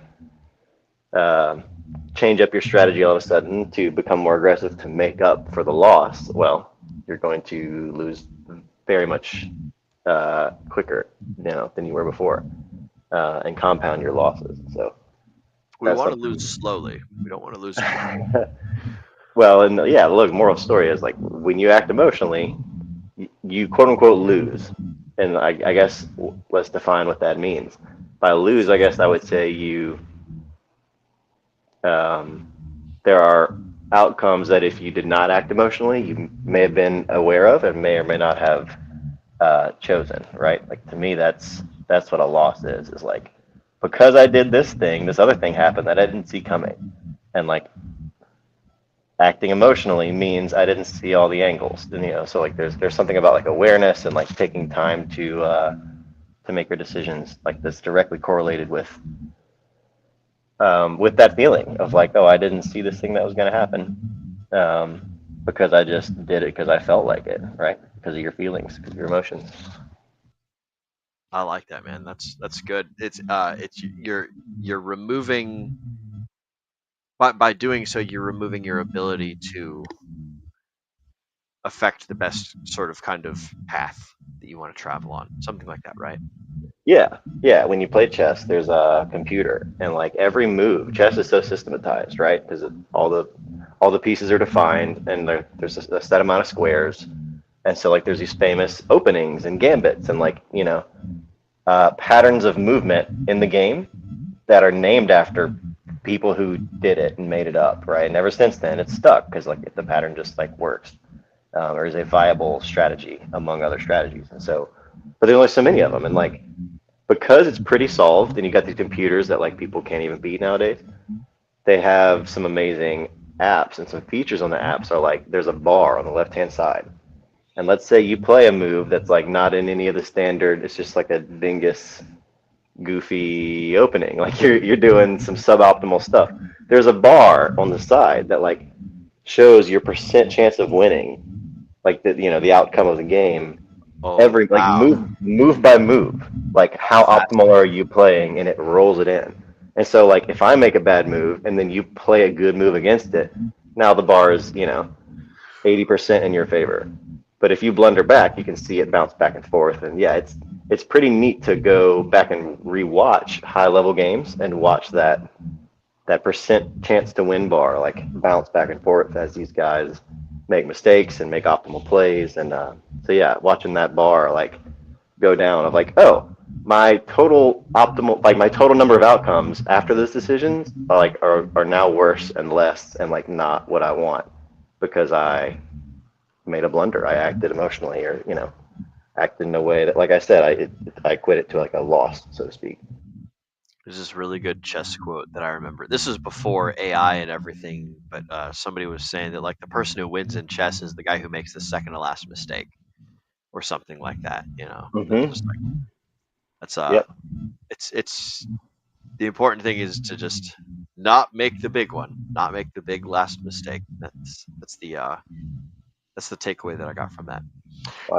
change up your strategy all of a sudden to become more aggressive to make up for the loss, well, you're going to lose very much quicker, than you were before, and compound your losses. So we want to lose slowly. We don't want to lose quickly. Well, and yeah, look, moral story is like when you act emotionally, you quote unquote lose. And I guess let's define what that means. By lose, I guess I would say there are outcomes that if you did not act emotionally, you may have been aware of and may or may not have chosen, right? Like to me, that's what a loss is like, because I did this thing, this other thing happened that I didn't see coming. And like, acting emotionally means I didn't see all the angles. And, so like there's something about like awareness and like taking time to make your decisions, like that's directly correlated with that feeling of like, oh, I didn't see this thing that was going to happen because I just did it because I felt like it, right? Because of your feelings, because of your emotions. I like that, man. That's good. It's you're removing by doing so, you're removing your ability to affect the best sort of kind of path that you want to travel on, something like that, right? Yeah. When you play chess, there's a computer, and like every move, chess is so systematized, right? Because all the pieces are defined, and there's a set amount of squares, and so like there's these famous openings and gambits, and like patterns of movement in the game that are named after people who did it and made it up, right? And ever since then, it's stuck because like the pattern just like works, or is a viable strategy among other strategies. And so, but there's only so many of them, and like because it's pretty solved, and you got these computers that like people can't even beat nowadays. They have some amazing apps, and some features on the apps are like there's a bar on the left-hand side. And let's say you play a move that's like not in any of the standard, it's just like a dingus, goofy opening. Like you're doing some suboptimal stuff. There's a bar on the side that like shows your percent chance of winning, like the outcome of the game. Every like move by move, like how optimal are you playing, and it rolls it in. And so like if I make a bad move and then you play a good move against it, now the bar is 80% in your favor. But if you blunder back, you can see it bounce back and forth. And yeah, it's pretty neat to go back and rewatch high level games and watch that percent chance to win bar like bounce back and forth as these guys make mistakes and make optimal plays. And so yeah, watching that bar like go down of like, oh, my total number of outcomes after those decisions are now worse and less and like not what I want because I made a blunder. I acted emotionally, or acted in a way that, like I said, I equate it to like a loss, so to speak. There's this really good chess quote that I remember. This was before AI and everything, but somebody was saying that like the person who wins in chess is the guy who makes the second to last mistake, or something like that. Just like, that's Yep. It's the important thing is to just not make the big one, not make the big last mistake. That's the takeaway that I got from that.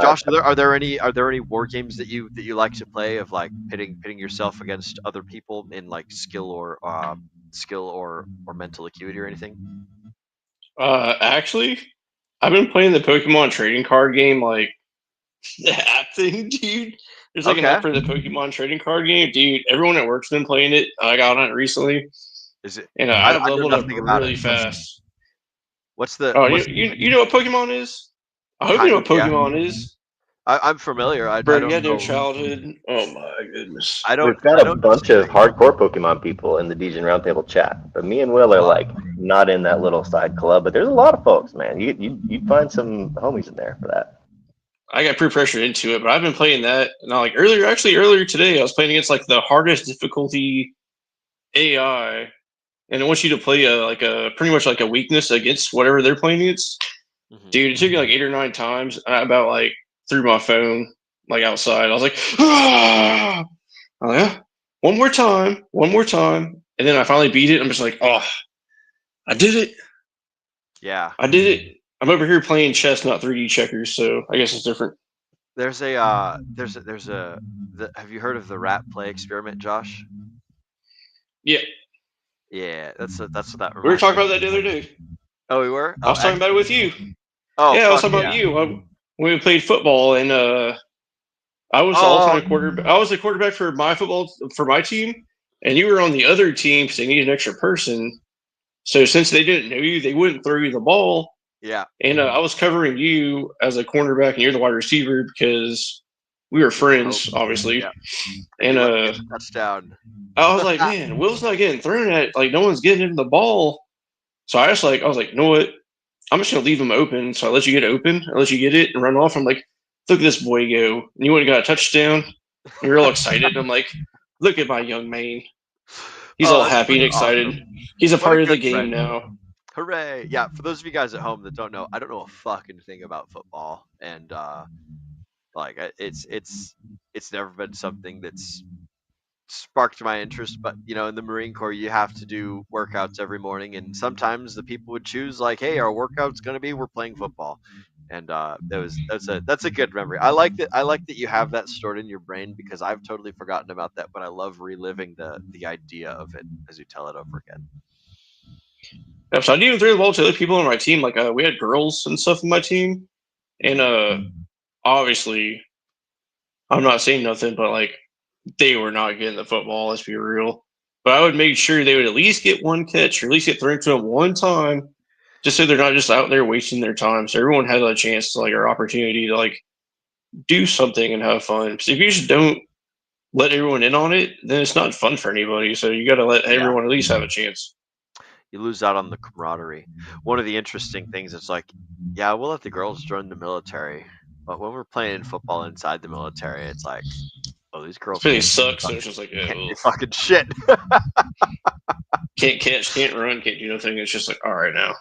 Josh, are there any war games that you like to play of like pitting yourself against other people in like skill or mental acuity or anything? Actually, I've been playing the Pokemon trading card game, like the app thing, dude. There's like an app for the Pokemon trading card game, dude. Everyone at work's been playing it. I got on it recently. Is it? And I've leveled up really fast. What's the? Oh, you know what Pokemon is? I hope you know what Pokemon is. I'm familiar. I Bro, don't you had know. no childhood. Oh my goodness. We've got a bunch of hardcore Pokemon people in the Degen Roundtable chat, but me and Will are like not in that little side club. But there's a lot of folks, man. You'd find some homies in there for that. I got pretty pressured into it, but I've been playing that. And like earlier today, I was playing against like the hardest difficulty AI, and it wants you to play pretty much like a weakness against whatever they're playing against. Mm-hmm. Dude, it took me like 8 or 9 times. I about like threw my phone like outside. I was like, ah! Oh yeah, one more time, and then I finally beat it. I'm just like, oh, I did it. Yeah, I did it. I'm over here playing chess, not 3D checkers, so I guess it's different. There's a have you heard of the rat play experiment, Josh? Yeah. Yeah, that's what that. We were talking about that the other day. Oh, we were. I was talking about it with you. Oh, yeah, I was talking about you. When we played football, and I was the alternate quarterback. I was the quarterback for my team, and you were on the other team because they needed an extra person. So since they didn't know you, they wouldn't throw you the ball. Yeah. And I was covering you as a cornerback, and you're the wide receiver because we were friends, obviously. Yeah. And touchdown. I was like, man, Will's not getting thrown at. Like, no one's getting him the ball. So I was like, you know what? I'm just gonna leave him open. So I let you get open. I let you get it and run off. I'm like, look at this boy go. And you went and got a touchdown. And you're all excited. I'm like, look at my young man. He's all happy and excited. Awesome. He's a part of the game now. Hooray! Yeah, for those of you guys at home that don't know, I don't know a fucking thing about football, and like it's never been something that's sparked my interest. But in the Marine Corps, you have to do workouts every morning, and sometimes the people would choose like, "Hey, our workout's gonna be we're playing football," and that's a good memory. I like that you have that stored in your brain because I've totally forgotten about that, but I love reliving the idea of it as you tell it over again. Yeah, so I didn't even throw the ball to other people on my team. Like we had girls and stuff on my team, and obviously, I'm not saying nothing, but like they were not getting the football. Let's be real. But I would make sure they would at least get one catch, or at least get thrown to them one time, just so they're not just out there wasting their time. So everyone had a chance to or opportunity to do something and have fun. Because if you just don't let everyone in on it, then it's not fun for anybody. So you got to let everyone at least have a chance. You lose out on the camaraderie. One of the interesting things is yeah, we'll let the girls join the military, but when we're playing football inside the military, it's like, oh, these girls really sucks. So it's just can't do fucking shit. Can't catch, can't run, can't do nothing. It's just all right now.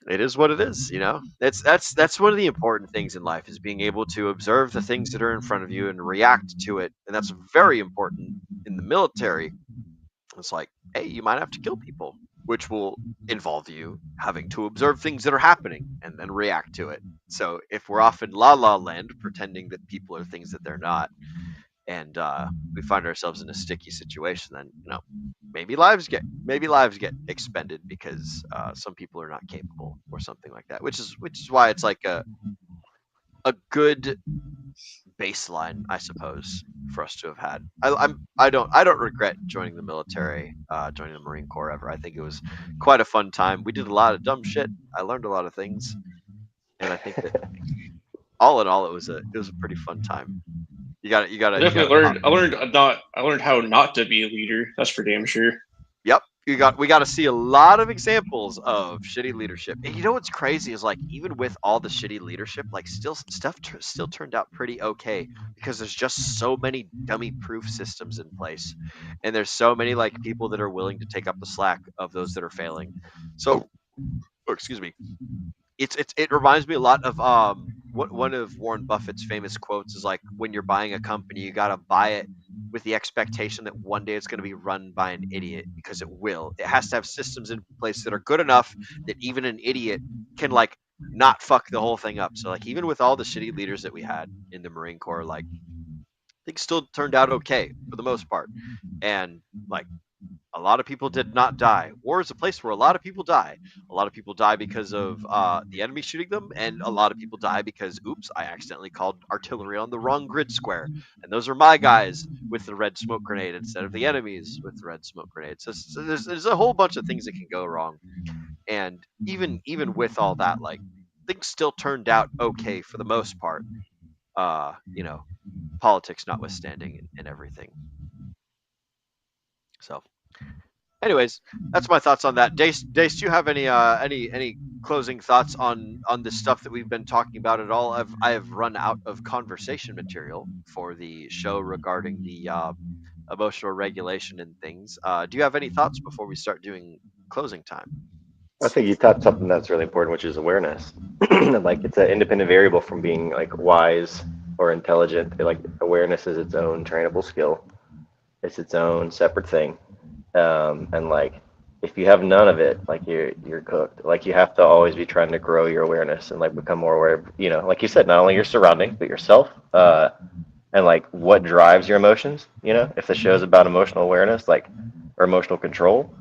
It is what it is, That's one of the important things in life is being able to observe the things that are in front of you and react to it, and that's very important in the military. It's like, hey, you might have to kill people, which will involve you having to observe things that are happening and then react to it. So if we're off in La La Land pretending that people are things that they're not, and we find ourselves in a sticky situation, then maybe lives get expended because some people are not capable or something like that. Which is why it's like a good baseline, I suppose, for us to have had. I don't regret joining the military, joining the Marine Corps ever. I think it was quite a fun time. We did a lot of dumb shit. I learned a lot of things, and I think that all in all, it was a pretty fun time. You got learned. I learned how not to be a leader. That's for damn sure. Yep. We got to see a lot of examples of shitty leadership. And what's crazy is even with all the shitty leadership, stuff still turned out pretty okay because there's just so many dummy proof systems in place, and there's so many people that are willing to take up the slack of those that are failing. So, excuse me. It reminds me a lot of one of Warren Buffett's famous quotes is when you're buying a company, you got to buy it with the expectation that one day it's going to be run by an idiot, because it will. It has to have systems in place that are good enough that even an idiot can not fuck the whole thing up. So even with all the shitty leaders that we had in the Marine Corps, things still turned out okay for the most part, and a lot of people did not die. War is a place where a lot of people die. A lot of people die because of the enemy shooting them, and a lot of people die because, oops, I accidentally called artillery on the wrong grid square. And those are my guys with the red smoke grenade instead of the enemies with the red smoke grenade. So there's a whole bunch of things that can go wrong. And even with all that, things still turned out okay for the most part. Politics notwithstanding and everything. So. Anyways, that's my thoughts on that. Dace, do you have any closing thoughts on the stuff that we've been talking about at all? I have run out of conversation material for the show regarding the emotional regulation and things. Do you have any thoughts before we start doing closing time? I think you touched something that's really important, which is awareness. It's an independent variable from being wise or intelligent. Awareness is its own trainable skill. It's its own separate thing. And if you have none of it, you're cooked. You have to always be trying to grow your awareness and become more aware of, like you said, not only your surroundings but yourself, and what drives your emotions. If the show's about emotional awareness, or emotional control,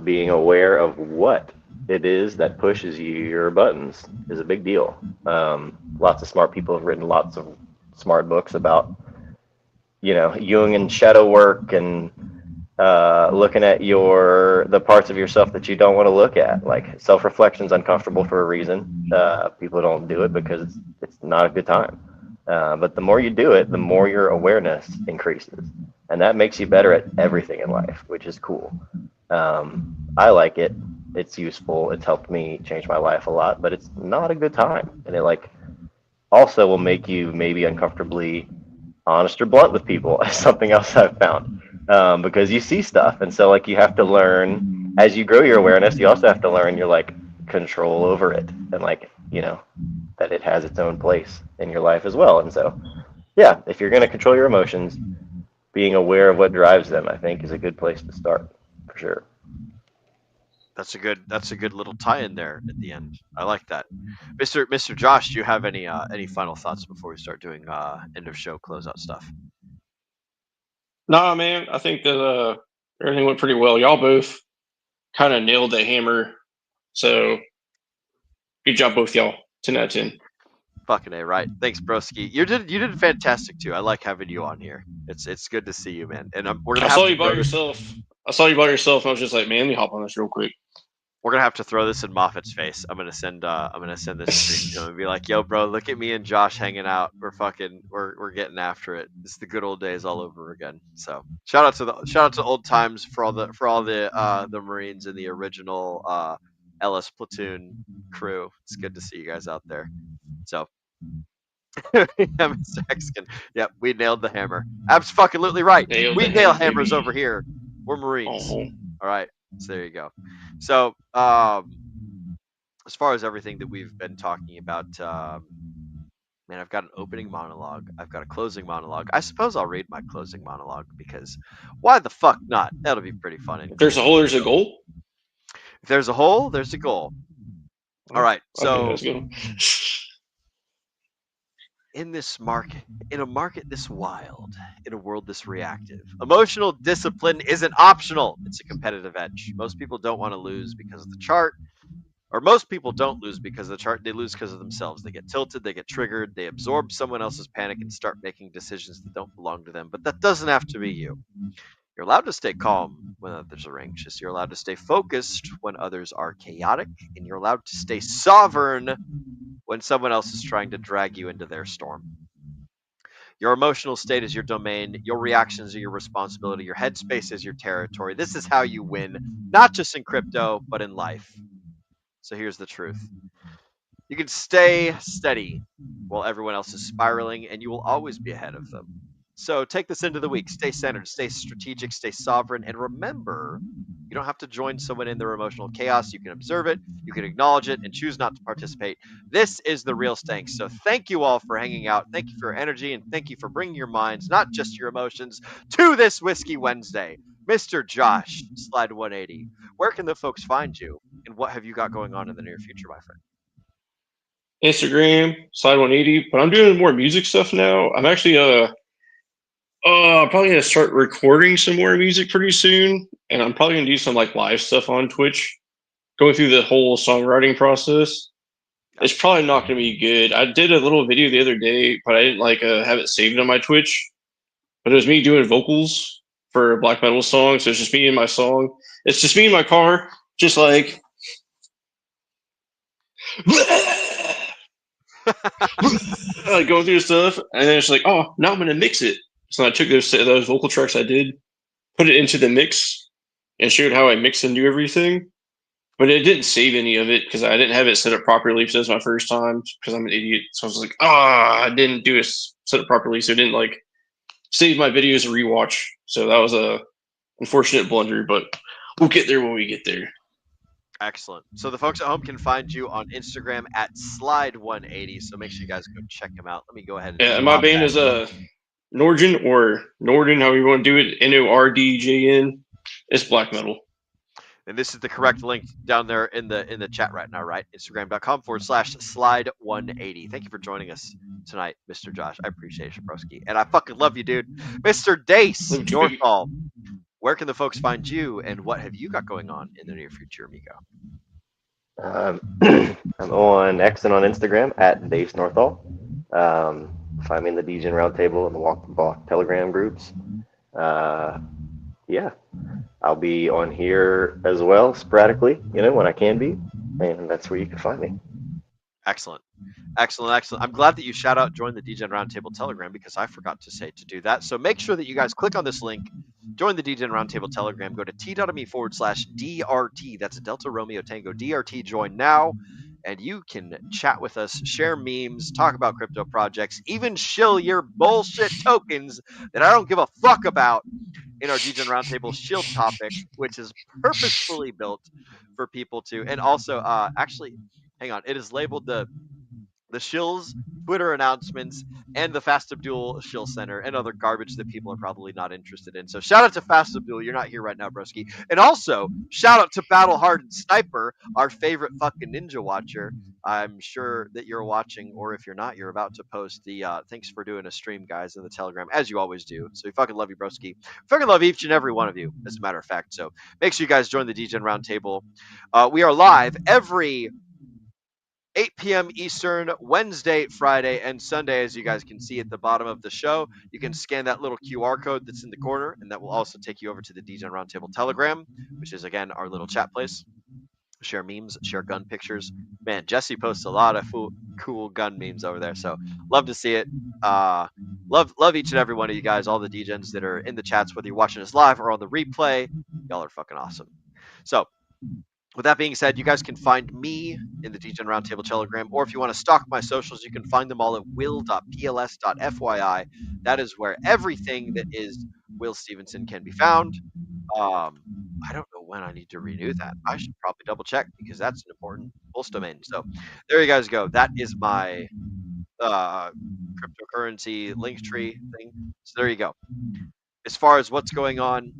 being aware of what it is that pushes your buttons is a big deal. Lots of smart people have written lots of smart books about Jungian shadow work and looking at the parts of yourself that you don't want to look at. Self-reflection is uncomfortable for a reason. People don't do it because it's not a good time. But the more you do it, the more your awareness increases, and that makes you better at everything in life, which is cool. I like it. It's useful. It's helped me change my life a lot, but it's not a good time, and it also will make you maybe uncomfortably honest or blunt with people. Something else I've found. Because you see stuff, and so you have to learn as you grow your awareness, you also have to learn your like control over it, and like, you know, that it has its own place in your life as well. And so, yeah, if you're going to control your emotions, being aware of what drives them, I think, is a good place to start, for sure. That's a good little tie-in there at the end. I like that. Mr. Josh, do you have any final thoughts before we start doing end of show closeout stuff? Nah, man, I think that everything went pretty well. Y'all both kind of nailed the hammer. So good job, both y'all. 10 out of 10. Fucking A, right? Thanks, broski. You did fantastic too. I like having you on here. It's good to see you, man. And we're gonna I have saw to you by yourself. And I was just like, man, let me hop on this real quick. We're gonna have to throw this in Moffat's face. I'm gonna send this stream to him and be like, "Yo, bro, look at me and Josh hanging out. We're getting after it. It's the good old days all over again." So shout out to old times for all the Marines in the original Ellis platoon crew. It's good to see you guys out there. So. Mr. Hexkin. Yep, we nailed the hammer. Absolutely right. We nail hammers over here. We're Marines. All right. So there you go. So as far as everything that we've been talking about, man, I've got an opening monologue. I've got a closing monologue. I suppose I'll read my closing monologue because why the fuck not? That'll be pretty fun. If there's a hole, there's a goal. If there's a hole, there's a goal. All right. So okay, in a market this wild, in a world this reactive, emotional discipline isn't optional. It's a competitive edge. Most people don't want to lose because of the chart, or most people don't lose because of the chart. They lose because of themselves. They get tilted, they get triggered, they absorb someone else's panic and start making decisions that don't belong to them. But that doesn't have to be you. You're allowed to stay calm when others are anxious. You're allowed to stay focused when others are chaotic. And you're allowed to stay sovereign when someone else is trying to drag you into their storm. Your emotional state is your domain. Your reactions are your responsibility. Your headspace is your territory. This is how you win, not just in crypto, but in life. So here's the truth. You can stay steady while everyone else is spiraling, and you will always be ahead of them. So take this into the week. Stay centered, stay strategic, stay sovereign, and remember, you don't have to join someone in their emotional chaos. You can observe it, you can acknowledge it, and choose not to participate. This is the real Stank. So thank you all for hanging out. Thank you for your energy, and thank you for bringing your minds, not just your emotions, to this Whiskey Wednesday. Mr. Josh, Slide 180, where can the folks find you, and what have you got going on in the near future, my friend? Instagram, Slide 180, but I'm doing more music stuff now. I'm actually I'm probably gonna start recording some more music pretty soon, and I'm probably gonna do some like live stuff on Twitch, going through the whole songwriting process. It's probably not gonna be good. I did a little video the other day, but I didn't like have it saved on my Twitch. But it was me doing vocals for a black metal song, so it's just me and my song. It's just me in my car, just like like going through stuff, and then it's like, oh, now I'm gonna mix it. So I took those vocal tracks I did, put it into the mix, and showed how I mix and do everything. But it didn't save any of it because I didn't have it set up properly. Because it was my first time, because I'm an idiot. So I was like, I didn't do it set up properly, so it didn't like save my videos to rewatch. So that was a unfortunate blunder, but we'll get there when we get there. Excellent. So the folks at home can find you on Instagram at Slide180. So make sure you guys go check him out. Let me go ahead and and my band is Norden, or Norden, however you want to do it, Nordjn. It's black metal. And this is the correct link down there in the chat right now, right? Instagram.com/Slide180. Thank you for joining us tonight, Mr. Josh. I appreciate you, broski. And I fucking love you, dude. Mr. Dace Northall, where can the folks find you, and what have you got going on in the near future, amigo? I'm on X and on Instagram at Dace Northall. Find me in the Degen Roundtable and the Walk the Block Telegram groups. Yeah, I'll be on here as well sporadically, when I can be, and that's where you can find me. Excellent. I'm glad that you join the Degen Roundtable Telegram, because I forgot to say to do that. So make sure that you guys click on this link, join the Degen Roundtable Telegram, go to t.me/DRT. That's a Delta Romeo Tango DRT. Join now, and you can chat with us, share memes, talk about crypto projects, even shill your bullshit tokens that I don't give a fuck about. in our Degen Roundtable Shield topic, which is purposefully built for people to, and also, actually, hang on, it is labeled the Shills Twitter announcements and the Fast Abdul Shill Center and other garbage that people are probably not interested in. So shout out to Fast Abdul, you're not here right now, broski. And also shout out to Battle Hardened Sniper, our favorite fucking ninja watcher. I'm sure that you're watching, or if you're not, you're about to post the thanks for doing a stream, guys, in the Telegram, as you always do. So we fucking love you, broski. Fucking love each and every one of you, as a matter of fact. So make sure you guys join the Degen Roundtable. We are live every 8 p.m. Eastern, Wednesday, Friday, and Sunday, as you guys can see at the bottom of the show. You can scan that little QR code that's in the corner, and that will also take you over to the Degen Roundtable Telegram, which is, again, our little chat place. Share memes, share gun pictures. Man, Jesse posts a lot of cool gun memes over there, so love to see it. Love each and every one of you guys, all the Degens that are in the chats, whether you're watching us live or on the replay. Y'all are fucking awesome. So, with that being said, you guys can find me in the Degen Roundtable Telegram, or if you want to stalk my socials, you can find them all at will.pls.fyi. That is where everything that is Will Stevenson can be found. I don't know when I need to renew that. I should probably double check because that's an important pulse domain. So there you guys go. That is my cryptocurrency link tree thing. So there you go. As far as what's going on,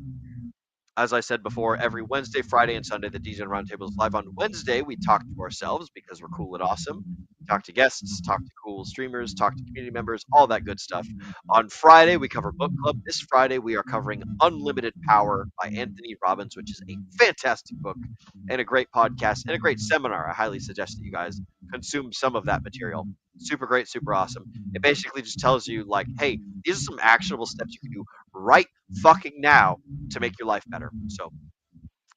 as I said before, every Wednesday, Friday, and Sunday, the Degen Roundtable is live. On Wednesday, we talk to ourselves because we're cool and awesome. Talk to guests, talk to cool streamers, talk to community members, all that good stuff. On Friday, we cover book club. This Friday, we are covering Unlimited Power by Anthony Robbins, which is a fantastic book and a great podcast and a great seminar. I highly suggest that you guys consume some of that material. Super great, super awesome. It basically just tells you, like, hey, these are some actionable steps you can do right fucking now to make your life better. So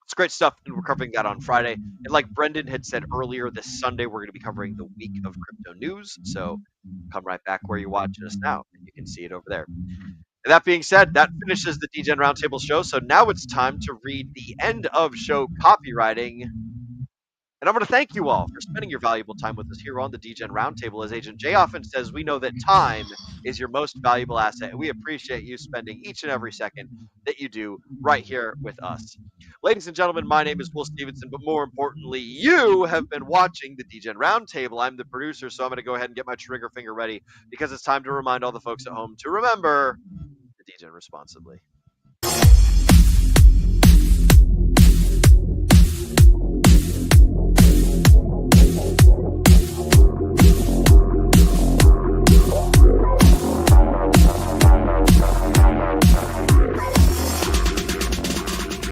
it's great stuff, and we're covering that on Friday. And like Brendan had said earlier, this Sunday we're going to be covering the week of crypto news. So come right back where you're watching us now, and you can see it over there. And that being said, that finishes the Degen Roundtable show. So now it's time to read the end of show copywriting. And I'm going to thank you all for spending your valuable time with us here on the Degen Roundtable. As Agent Jay often says, we know that time is your most valuable asset, and we appreciate you spending each and every second that you do right here with us. Ladies and gentlemen, my name is Will Stevenson, but more importantly, you have been watching the Degen Roundtable. I'm the producer, so I'm going to go ahead and get my trigger finger ready because it's time to remind all the folks at home to remember to Degen responsibly.